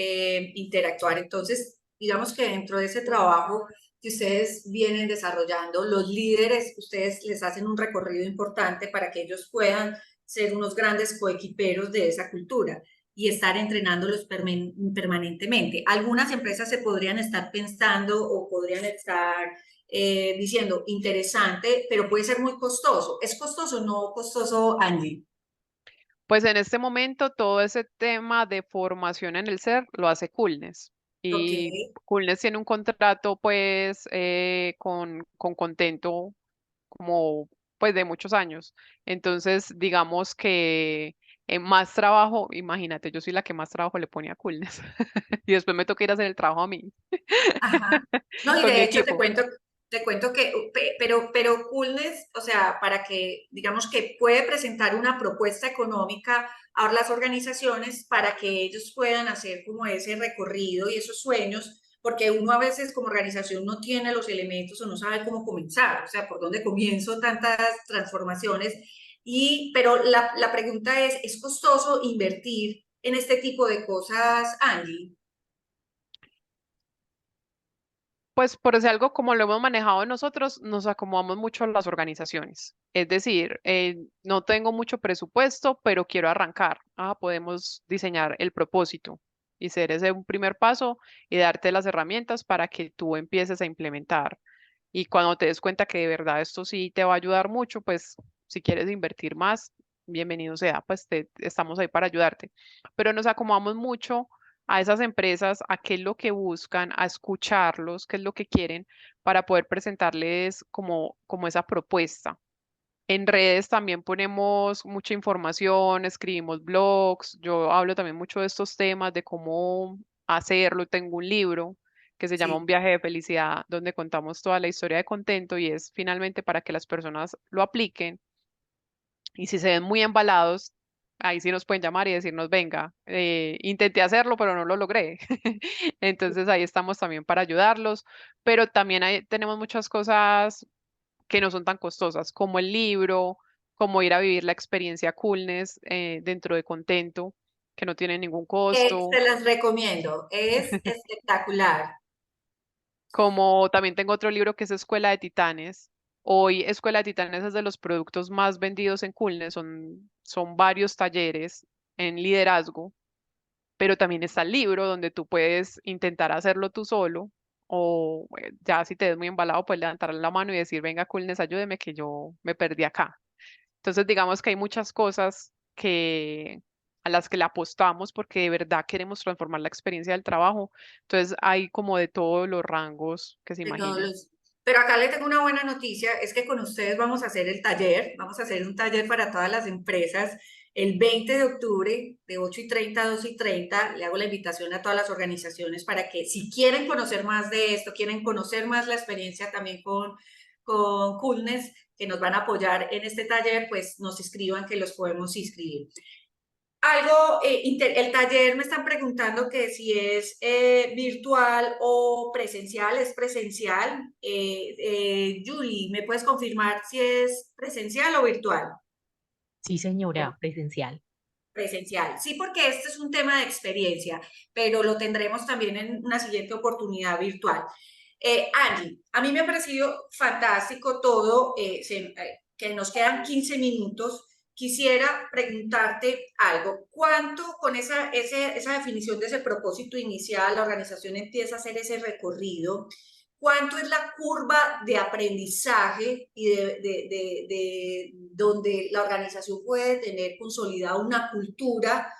interactuar. Entonces, digamos que dentro de ese trabajo que ustedes vienen desarrollando, los líderes, ustedes les hacen un recorrido importante para que ellos puedan ser unos grandes coequiperos de esa cultura y estar entrenándolos permanentemente. Algunas empresas se podrían estar pensando o podrían estar diciendo interesante, pero puede ser muy costoso. ¿Es costoso o no costoso, Angie? Pues en este momento todo ese tema de formación en el ser lo hace Coolness. Ok. Y Coolness tiene un contrato pues con Contento como pues de muchos años. Entonces, digamos que más trabajo, imagínate, yo soy la que más trabajo le pone a Coolness y después me toca ir a hacer el trabajo a mí Ajá. No, y con mi de hecho equipo. te cuento que, pero Coolness, o sea, para que, digamos que puede presentar una propuesta económica a las organizaciones para que ellos puedan hacer como ese recorrido y esos sueños, porque uno a veces como organización no tiene los elementos o no sabe cómo comenzar, o sea, por dónde comienzo tantas transformaciones. Pero la pregunta ¿es costoso invertir en este tipo de cosas, Angie? Pues por decir algo como lo hemos manejado nosotros, nos acomodamos mucho a las organizaciones. Es decir, no tengo mucho presupuesto, pero quiero arrancar. Ah, podemos diseñar el propósito y ser ese un primer paso y darte las herramientas para que tú empieces a implementar. Y cuando te des cuenta que de verdad esto sí te va a ayudar mucho, pues si quieres invertir más, bienvenido sea, pues estamos ahí para ayudarte. Pero nos acomodamos mucho a esas empresas, a qué es lo que buscan, a escucharlos, qué es lo que quieren, para poder presentarles como esa propuesta. En redes también ponemos mucha información, escribimos blogs, yo hablo también mucho de estos temas, de cómo hacerlo. Tengo un libro que se llama Un Sí. viaje de felicidad, donde contamos toda la historia de Contento y es finalmente para que las personas lo apliquen y si se ven muy embalados, ahí sí nos pueden llamar y decirnos, venga, intenté hacerlo, pero no lo logré. Entonces ahí estamos también para ayudarlos, pero también tenemos muchas cosas que no son tan costosas, como el libro, como ir a vivir la experiencia Coolness dentro de Contento, que no tiene ningún costo, Se las recomiendo, es espectacular. como también tengo otro libro que es Escuela de Titanes. Hoy Escuela de Titanes es de los productos más vendidos en Coolness, son varios talleres en liderazgo, pero también está el libro donde tú puedes intentar hacerlo tú solo o ya si te ves muy embalado, puedes levantar la mano y decir, venga, Coolness, ayúdeme que yo me perdí acá. Entonces, digamos que hay muchas cosas a las que le apostamos porque de verdad queremos transformar la experiencia del trabajo. Entonces, hay como de todos los rangos que se De todos imaginen. los... Pero acá le tengo una buena noticia, es que con ustedes vamos a hacer el taller, vamos a hacer un taller para todas las empresas el 20 de octubre de 8:30 a 2:30. Le hago la invitación a todas las organizaciones para que si quieren conocer más de esto, quieren conocer más la experiencia también con Coolness, que nos van a apoyar en este taller, pues nos escriban que los podemos inscribir. Algo, el taller me están preguntando que si es virtual o presencial, es presencial. Julie, ¿me puedes confirmar si es presencial o virtual? Sí, señora, presencial. Presencial. Sí, porque este es un tema de experiencia, pero lo tendremos también en una siguiente oportunidad virtual. Angie, a mí me ha parecido fantástico todo, que nos quedan 15 minutos. Quisiera preguntarte algo. ¿Cuánto con esa definición de ese propósito inicial, la organización empieza a hacer ese recorrido? ¿Cuánto es la curva de aprendizaje y de donde la organización puede tener consolidada una cultura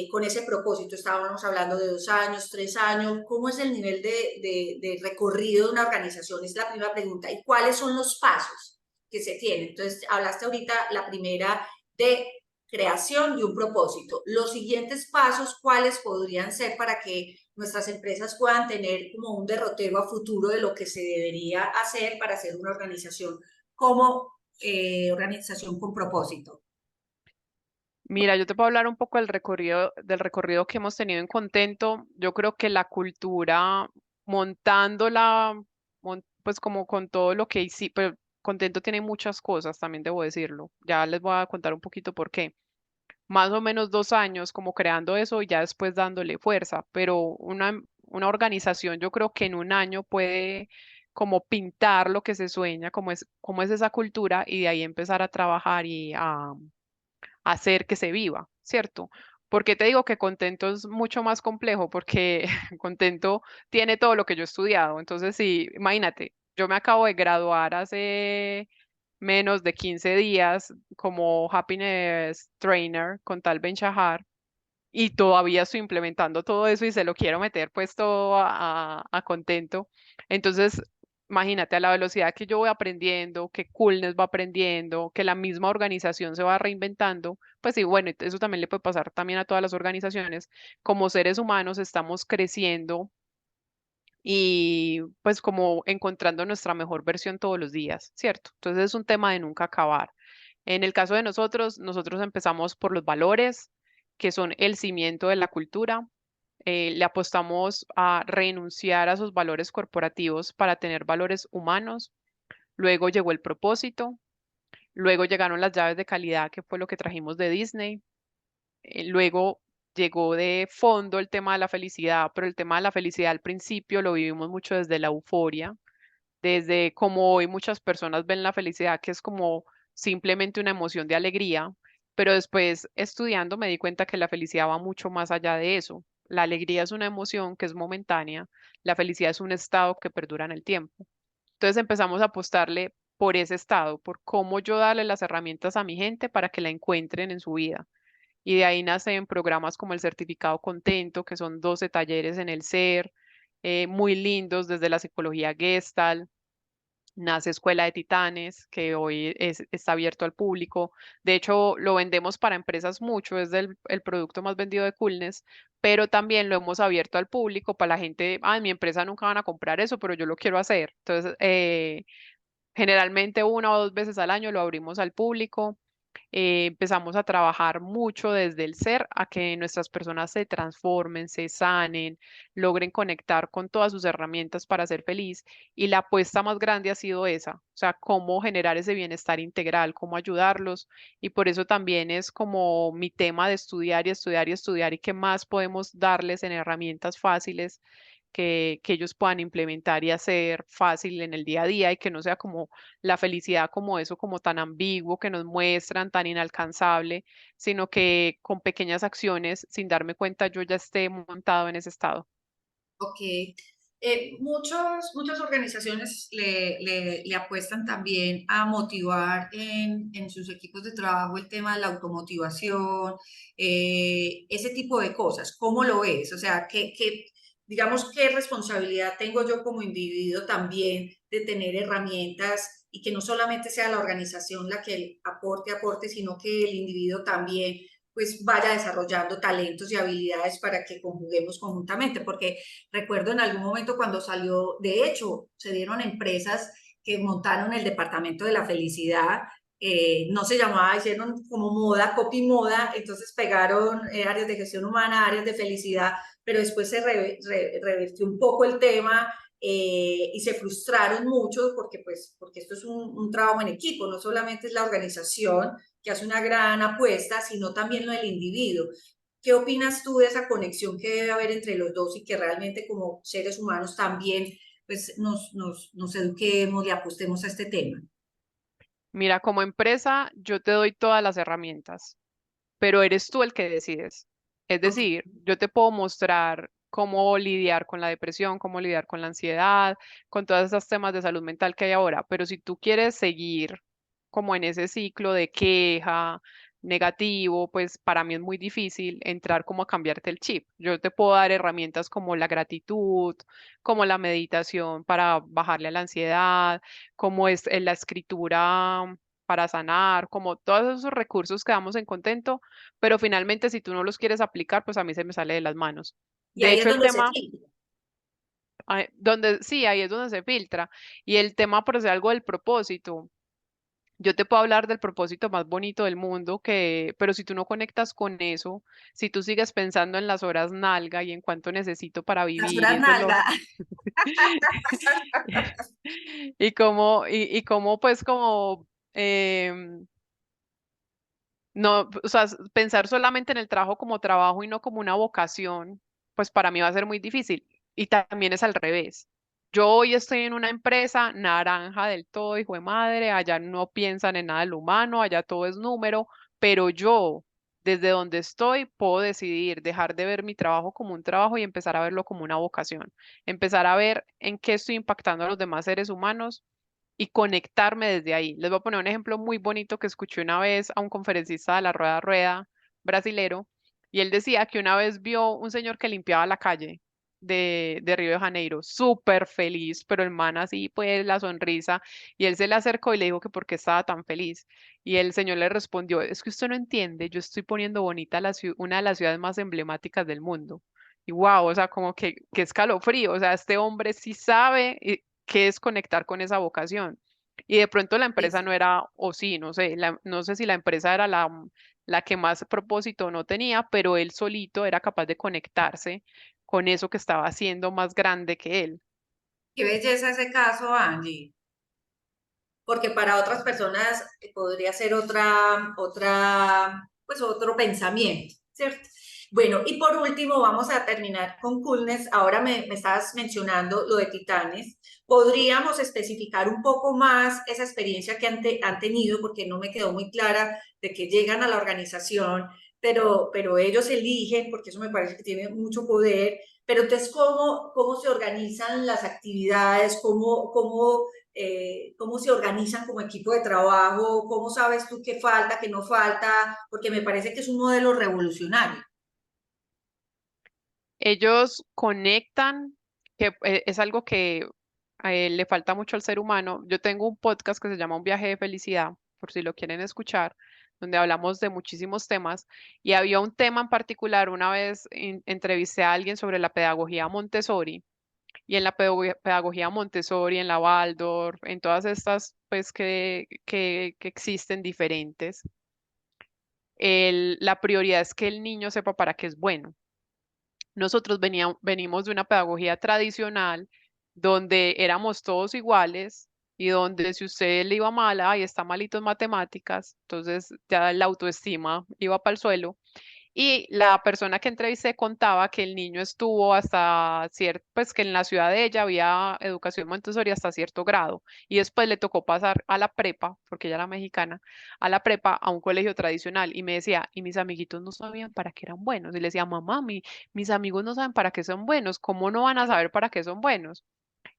con ese propósito? Estábamos hablando de 2 años, 3 años. ¿Cómo es el nivel de recorrido de una organización? Es la primera pregunta. ¿Y cuáles son los pasos que se tienen? Entonces, hablaste ahorita la primera de creación de un propósito. Los siguientes pasos, ¿cuáles podrían ser para que nuestras empresas puedan tener como un derrotero a futuro de lo que se debería hacer para hacer una organización como organización con propósito? Mira, yo te puedo hablar un poco del recorrido que hemos tenido en Contento. Yo creo que la cultura, montándola, pues como con todo lo que hicimos, pero Contento tiene muchas cosas, también debo decirlo. Ya les voy a contar un poquito por qué. Más o menos 2 años como creando eso y ya después dándole fuerza, pero una organización yo creo que en un año puede como pintar lo que se sueña, como es esa cultura y de ahí empezar a trabajar y a hacer que se viva, ¿cierto? Porque te digo que Contento es mucho más complejo porque Contento tiene todo lo que yo he estudiado. Entonces, sí, imagínate, yo me acabo de graduar hace menos de 15 días como Happiness Trainer con Tal Ben Shahar y todavía estoy implementando todo eso y se lo quiero meter pues todo a Contento. Entonces, imagínate a la velocidad que yo voy aprendiendo, que Coolness va aprendiendo, que la misma organización se va reinventando, pues sí, bueno, eso también le puede pasar también a todas las organizaciones. Como seres humanos estamos creciendo y pues como encontrando nuestra mejor versión todos los días, ¿cierto? Entonces es un tema de nunca acabar. En el caso de nosotros empezamos por los valores, que son el cimiento de la cultura. Le apostamos a renunciar a esos valores corporativos para tener valores humanos. Luego llegó el propósito. Luego llegaron las llaves de calidad, que fue lo que trajimos de Disney. Luego llegó de fondo el tema de la felicidad, pero el tema de la felicidad al principio lo vivimos mucho desde la euforia, desde como hoy muchas personas ven la felicidad, que es como simplemente una emoción de alegría, pero después estudiando me di cuenta que la felicidad va mucho más allá de eso. la alegría es una emoción que es momentánea, la felicidad es un estado que perdura en el tiempo. Entonces empezamos a apostarle por ese estado, por cómo yo darle las herramientas a mi gente para que la encuentren en su vida. Y de ahí nacen programas como el Certificado Contento, que son 12 talleres en el ser, muy lindos desde la psicología Gestalt. Nace Escuela de Titanes, que hoy está abierto al público. De hecho, lo vendemos para empresas mucho, es el producto más vendido de Coolness, pero también lo hemos abierto al público para la gente, en mi empresa nunca van a comprar eso, pero yo lo quiero hacer. Entonces, generalmente 1 o 2 veces al año lo abrimos al público. Empezamos a trabajar mucho desde el ser a que nuestras personas se transformen, se sanen, logren conectar con todas sus herramientas para ser feliz. Y la apuesta más grande ha sido esa, o sea, cómo generar ese bienestar integral, cómo ayudarlos. Y por eso también es como mi tema de estudiar y estudiar y estudiar y qué más podemos darles en herramientas fáciles que ellos puedan implementar y hacer fácil en el día a día y que no sea como la felicidad como eso, como tan ambiguo que nos muestran, tan inalcanzable, sino que con pequeñas acciones, sin darme cuenta, yo ya esté montado en ese estado. Ok. Muchas organizaciones le apuestan también a motivar en sus equipos de trabajo el tema de la automotivación, ese tipo de cosas. ¿Cómo lo ves? O sea, digamos, qué responsabilidad tengo yo como individuo también de tener herramientas y que no solamente sea la organización la que aporte, sino que el individuo también pues vaya desarrollando talentos y habilidades para que conjuguemos conjuntamente, porque recuerdo en algún momento cuando salió, de hecho, se dieron empresas que montaron el departamento de la felicidad, no se llamaba, hicieron como moda, copy moda, entonces pegaron áreas de gestión humana, áreas de felicidad, pero después se revertió un poco el tema y se frustraron mucho porque esto es un trabajo en equipo, no solamente es la organización que hace una gran apuesta, sino también lo del individuo. ¿Qué opinas tú de esa conexión que debe haber entre los dos y que realmente como seres humanos también pues, nos eduquemos y apostemos a este tema? Mira, como empresa, yo te doy todas las herramientas, pero eres tú el que decides. Es Ok. decir, yo te puedo mostrar cómo lidiar con la depresión, cómo lidiar con la ansiedad, con todos esos temas de salud mental que hay ahora, pero si tú quieres seguir como en ese ciclo de queja, negativo, pues para mí es muy difícil entrar como a cambiarte el chip. Yo te puedo dar herramientas como la gratitud, como la meditación para bajarle a la ansiedad, como es la escritura para sanar, como todos esos recursos que damos en Contento, pero finalmente si tú no los quieres aplicar, pues a mí se me sale de las manos. Y De ahí es hecho, el donde se tema, filtra. donde sí, ahí es donde se filtra. Y el tema, por decir algo del propósito. Yo te puedo hablar del propósito más bonito del mundo, pero si tú no conectas con eso, si tú sigues pensando en las horas nalga y en cuánto necesito para Las vivir, y horas eso es lo, nalga. y cómo pues como no, o sea, pensar solamente en el trabajo como trabajo y no como una vocación, pues para mí va a ser muy difícil. Y también es al revés. Yo hoy estoy en una empresa naranja del todo, hijo de madre, allá no piensan en nada del humano, allá todo es número, pero yo, desde donde estoy, puedo decidir dejar de ver mi trabajo como un trabajo y empezar a verlo como una vocación. Empezar a ver en qué estoy impactando a los demás seres humanos y conectarme desde ahí. Les voy a poner un ejemplo muy bonito que escuché una vez a un conferencista de la Rueda a Rueda brasilero y él decía que una vez vio un señor que limpiaba la calle de Río de Janeiro, súper feliz, pero el man así, pues la sonrisa, y él se le acercó y le dijo que por qué estaba tan feliz. Y el señor le respondió, es que usted no entiende, yo estoy poniendo bonita una de las ciudades más emblemáticas del mundo. Y wow, o sea, como que escalofrío, o sea, este hombre sí sabe qué es conectar con esa vocación. Y de pronto la empresa no era, o sí, no sé, no sé si la empresa era la que más propósito no tenía, pero él solito era capaz de conectarse con eso que estaba haciendo más grande que él. Qué belleza ese caso, Angie, porque para otras personas podría ser pues otro pensamiento, ¿cierto? Bueno, y por último vamos a terminar con Coolness. Ahora me estabas mencionando lo de Titanes. ¿Podríamos especificar un poco más esa experiencia que han tenido? Porque no me quedó muy clara de que llegan a la organización, pero ellos eligen, porque eso me parece que tiene mucho poder. Pero entonces, ¿cómo se organizan las actividades? ¿Cómo se organizan como equipo de trabajo? ¿Cómo sabes tú qué falta, qué no falta? Porque me parece que es un modelo revolucionario. Ellos conectan, que es algo que le falta mucho al ser humano. Yo tengo un podcast que se llama Un viaje de felicidad, por si lo quieren escuchar, donde hablamos de muchísimos temas. Y había un tema en particular, una vez entrevisté a alguien sobre la pedagogía Montessori. Y en la pedagogía Montessori, en la Waldorf, en todas estas, pues, que existen diferentes, la prioridad es que el niño sepa para qué es bueno. Nosotros venimos de una pedagogía tradicional donde éramos todos iguales y donde si usted le iba mal, ay, está malito en matemáticas, entonces ya la autoestima iba para el suelo. Y la persona que entrevisté contaba que el niño estuvo hasta cierto, pues que en la ciudad de ella había educación Montessori hasta cierto grado. Y después le tocó pasar a la prepa, porque ella era mexicana, a la prepa a un colegio tradicional. Y me decía, y mis amiguitos no sabían para qué eran buenos. Y le decía, mamá, mis amigos no saben para qué son buenos. ¿Cómo no van a saber para qué son buenos?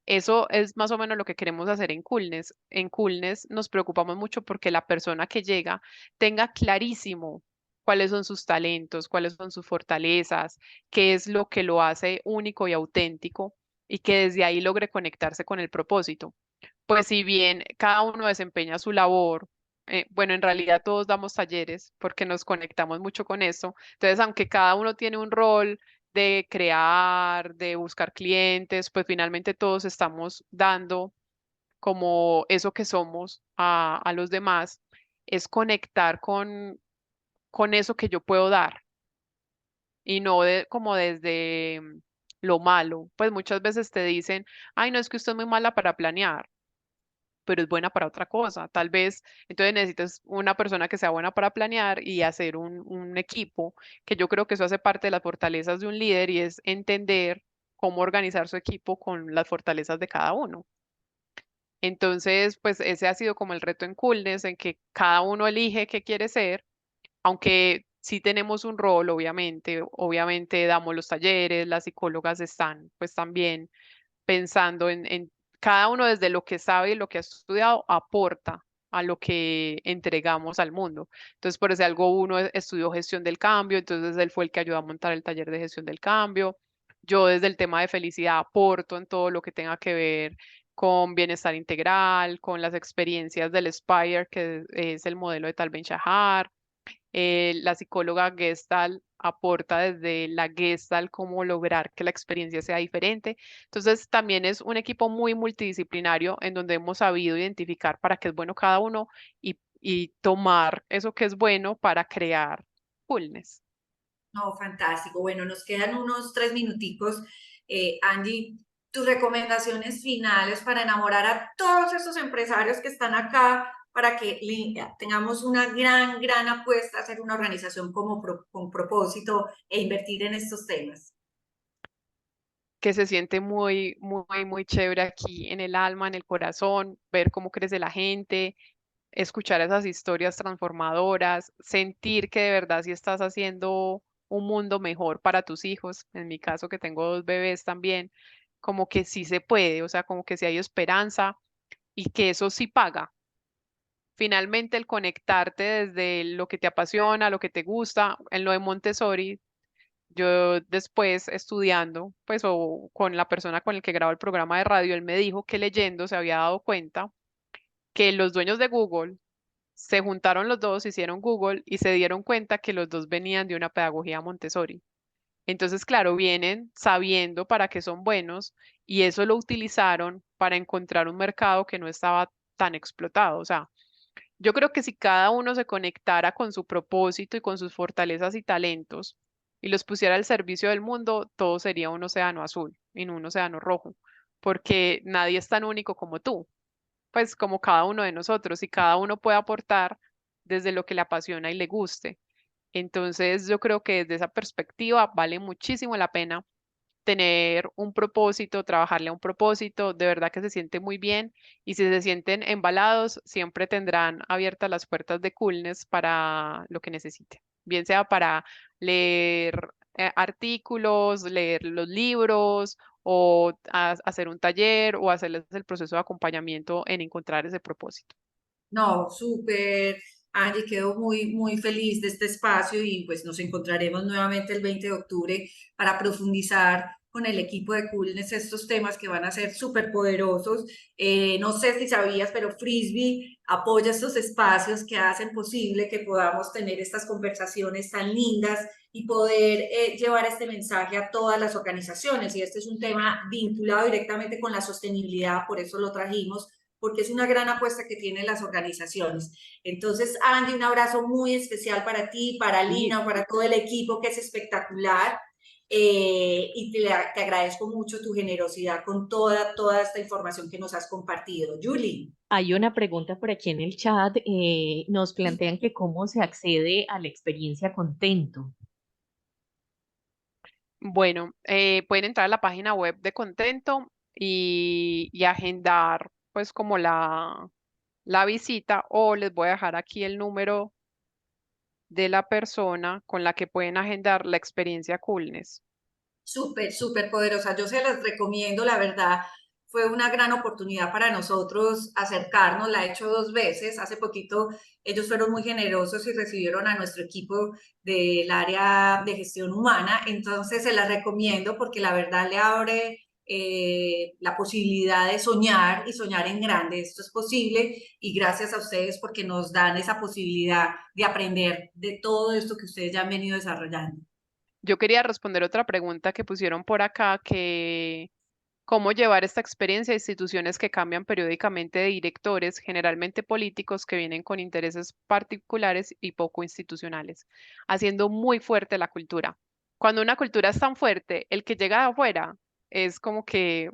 Eso es más o menos lo que queremos hacer en Coolness. En Coolness nos preocupamos mucho porque la persona que llega tenga clarísimo cuáles son sus talentos, cuáles son sus fortalezas, qué es lo que lo hace único y auténtico y que desde ahí logre conectarse con el propósito. Pues si bien cada uno desempeña su labor, bueno, en realidad todos damos talleres porque nos conectamos mucho con eso. Entonces, aunque cada uno tiene un rol de crear, de buscar clientes, pues finalmente todos estamos dando como eso que somos a los demás, es conectar con eso que yo puedo dar y no como desde lo malo. Pues muchas veces te dicen, ay, no, es que usted es muy mala para planear, pero es buena para otra cosa. Tal vez, entonces necesitas una persona que sea buena para planear y hacer un equipo, que yo creo que eso hace parte de las fortalezas de un líder y es entender cómo organizar su equipo con las fortalezas de cada uno. Entonces, pues ese ha sido como el reto en Coolness, en que cada uno elige qué quiere ser, aunque sí tenemos un rol, obviamente damos los talleres, las psicólogas están pues también pensando en cada uno desde lo que sabe y lo que ha estudiado, aporta a lo que entregamos al mundo. Entonces, por eso algo uno estudió gestión del cambio, entonces él fue el que ayudó a montar el taller de gestión del cambio. Yo desde el tema de felicidad aporto en todo lo que tenga que ver con bienestar integral, con las experiencias del Spire, que es el modelo de Tal Ben Shahar. La psicóloga Gestalt aporta desde la Gestalt cómo lograr que la experiencia sea diferente. Entonces, también es un equipo muy multidisciplinario en donde hemos sabido identificar para qué es bueno cada uno y tomar eso que es bueno para crear coolness. No, fantástico. Bueno, nos quedan unos 3 minuticos. Angie, tus recomendaciones finales para enamorar a todos estos empresarios que están acá para que tengamos una gran apuesta a hacer una organización con propósito e invertir en estos temas. Que se siente muy chévere aquí en el alma, en el corazón, ver cómo crece la gente, escuchar esas historias transformadoras, sentir que de verdad sí estás haciendo un mundo mejor para tus hijos, en mi caso que tengo 2 bebés también, como que sí se puede, o sea, como que sí hay esperanza y que eso sí paga. Finalmente, el conectarte desde lo que te apasiona, lo que te gusta, en lo de Montessori, yo después estudiando, pues o con la persona con el que grabo el programa de radio, él me dijo que leyendo se había dado cuenta que los dueños de Google se juntaron los dos, hicieron Google y se dieron cuenta que los dos venían de una pedagogía Montessori. Entonces, claro, vienen sabiendo para qué son buenos y eso lo utilizaron para encontrar un mercado que no estaba tan explotado. O sea, yo creo que si cada uno se conectara con su propósito y con sus fortalezas y talentos y los pusiera al servicio del mundo, todo sería un océano azul y no un océano rojo, porque nadie es tan único como tú, pues como cada uno de nosotros y cada uno puede aportar desde lo que le apasiona y le guste. Entonces, yo creo que desde esa perspectiva vale muchísimo la pena tener un propósito, trabajarle a un propósito, de verdad que se siente muy bien y si se sienten embalados, siempre tendrán abiertas las puertas de Coolness para lo que necesiten. bien sea para leer artículos, leer los libros o hacer un taller o hacerles el proceso de acompañamiento en encontrar ese propósito. No, súper, Angie, quedo muy feliz de este espacio y pues nos encontraremos nuevamente el 20 de octubre para profundizar con el equipo de Coolness estos temas que van a ser súper poderosos. No sé si sabías, pero Frisbee apoya estos espacios que hacen posible que podamos tener estas conversaciones tan lindas y poder llevar este mensaje a todas las organizaciones. Y este es un tema vinculado directamente con la sostenibilidad, por eso lo trajimos porque es una gran apuesta que tienen las organizaciones. Entonces, Andy, un abrazo muy especial para ti, para Lina, para todo el equipo, que es espectacular. Y te agradezco mucho tu generosidad con toda esta información que nos has compartido. Julie. Hay una pregunta por aquí en el chat. Nos plantean que cómo se accede a la experiencia Contento. Bueno, pueden entrar a la página web de Contento y agendar pues como la visita, o les voy a dejar aquí el número de la persona con la que pueden agendar la experiencia Coolness. Súper poderosa. Yo se las recomiendo, la verdad. Fue una gran oportunidad para nosotros acercarnos. La he hecho 2 veces. Hace poquito ellos fueron muy generosos y recibieron a nuestro equipo del área de gestión humana. Entonces se las recomiendo porque la verdad le abre la posibilidad de soñar y soñar en grande. Esto es posible y gracias a ustedes porque nos dan esa posibilidad de aprender de todo esto que ustedes ya han venido desarrollando. Yo quería responder otra pregunta que pusieron por acá, que cómo llevar esta experiencia a instituciones que cambian periódicamente de directores, generalmente políticos que vienen con intereses particulares y poco institucionales, haciendo muy fuerte la cultura. Cuando una cultura es tan fuerte, el que llega de afuera es como que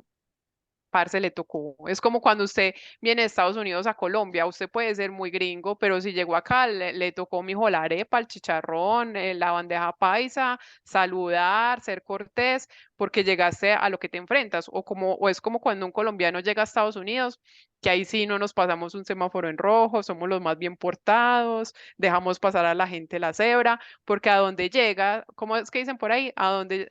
parce, le tocó. Es como cuando usted viene de Estados Unidos a Colombia, usted puede ser muy gringo, pero si llegó acá, le tocó, mijo, la arepa, el chicharrón, la bandeja paisa, saludar, ser cortés, porque llegaste a lo que te enfrentas. O es como cuando un colombiano llega a Estados Unidos, que ahí sí no nos pasamos un semáforo en rojo, somos los más bien portados, dejamos pasar a la gente la cebra, porque a donde llega, ¿cómo es que dicen por ahí? A donde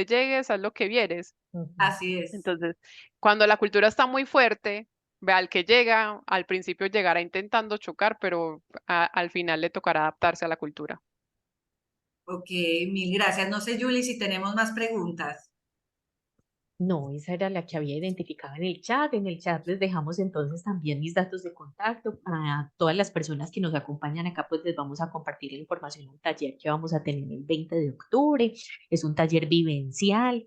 llegues, haz lo que vieres. Ujú. Así es. Entonces, cuando la cultura está muy fuerte, ve al que llega, al principio llegará intentando chocar, pero al final le tocará adaptarse a la cultura. Ok, mil gracias. No sé, Julie, si tenemos más preguntas. No, esa era la que había identificado en el chat. En el chat les dejamos entonces también mis datos de contacto. A todas las personas que nos acompañan acá, pues les vamos a compartir la información del taller que vamos a tener el 20 de octubre. Es un taller vivencial,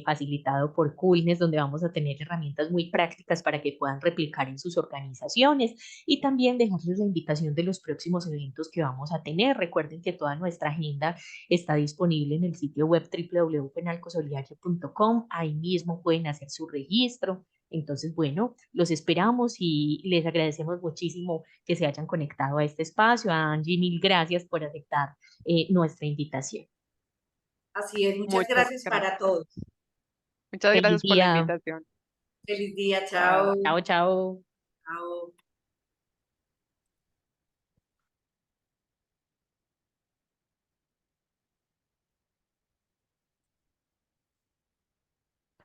facilitado por Coolness, donde vamos a tener herramientas muy prácticas para que puedan replicar en sus organizaciones y también dejarles la invitación de los próximos eventos que vamos a tener. Recuerden que toda nuestra agenda está disponible en el sitio web www.penalcosolidario.com. Ahí mismo pueden hacer su registro. Entonces, bueno, los esperamos y les agradecemos muchísimo que se hayan conectado a este espacio. A Angie, mil gracias por aceptar nuestra invitación. Así es, muchas Muchas gracias para gracias. todos. Muchas Feliz gracias por la día. invitación. Feliz día, Chao. chao. Chao, chao. Chao.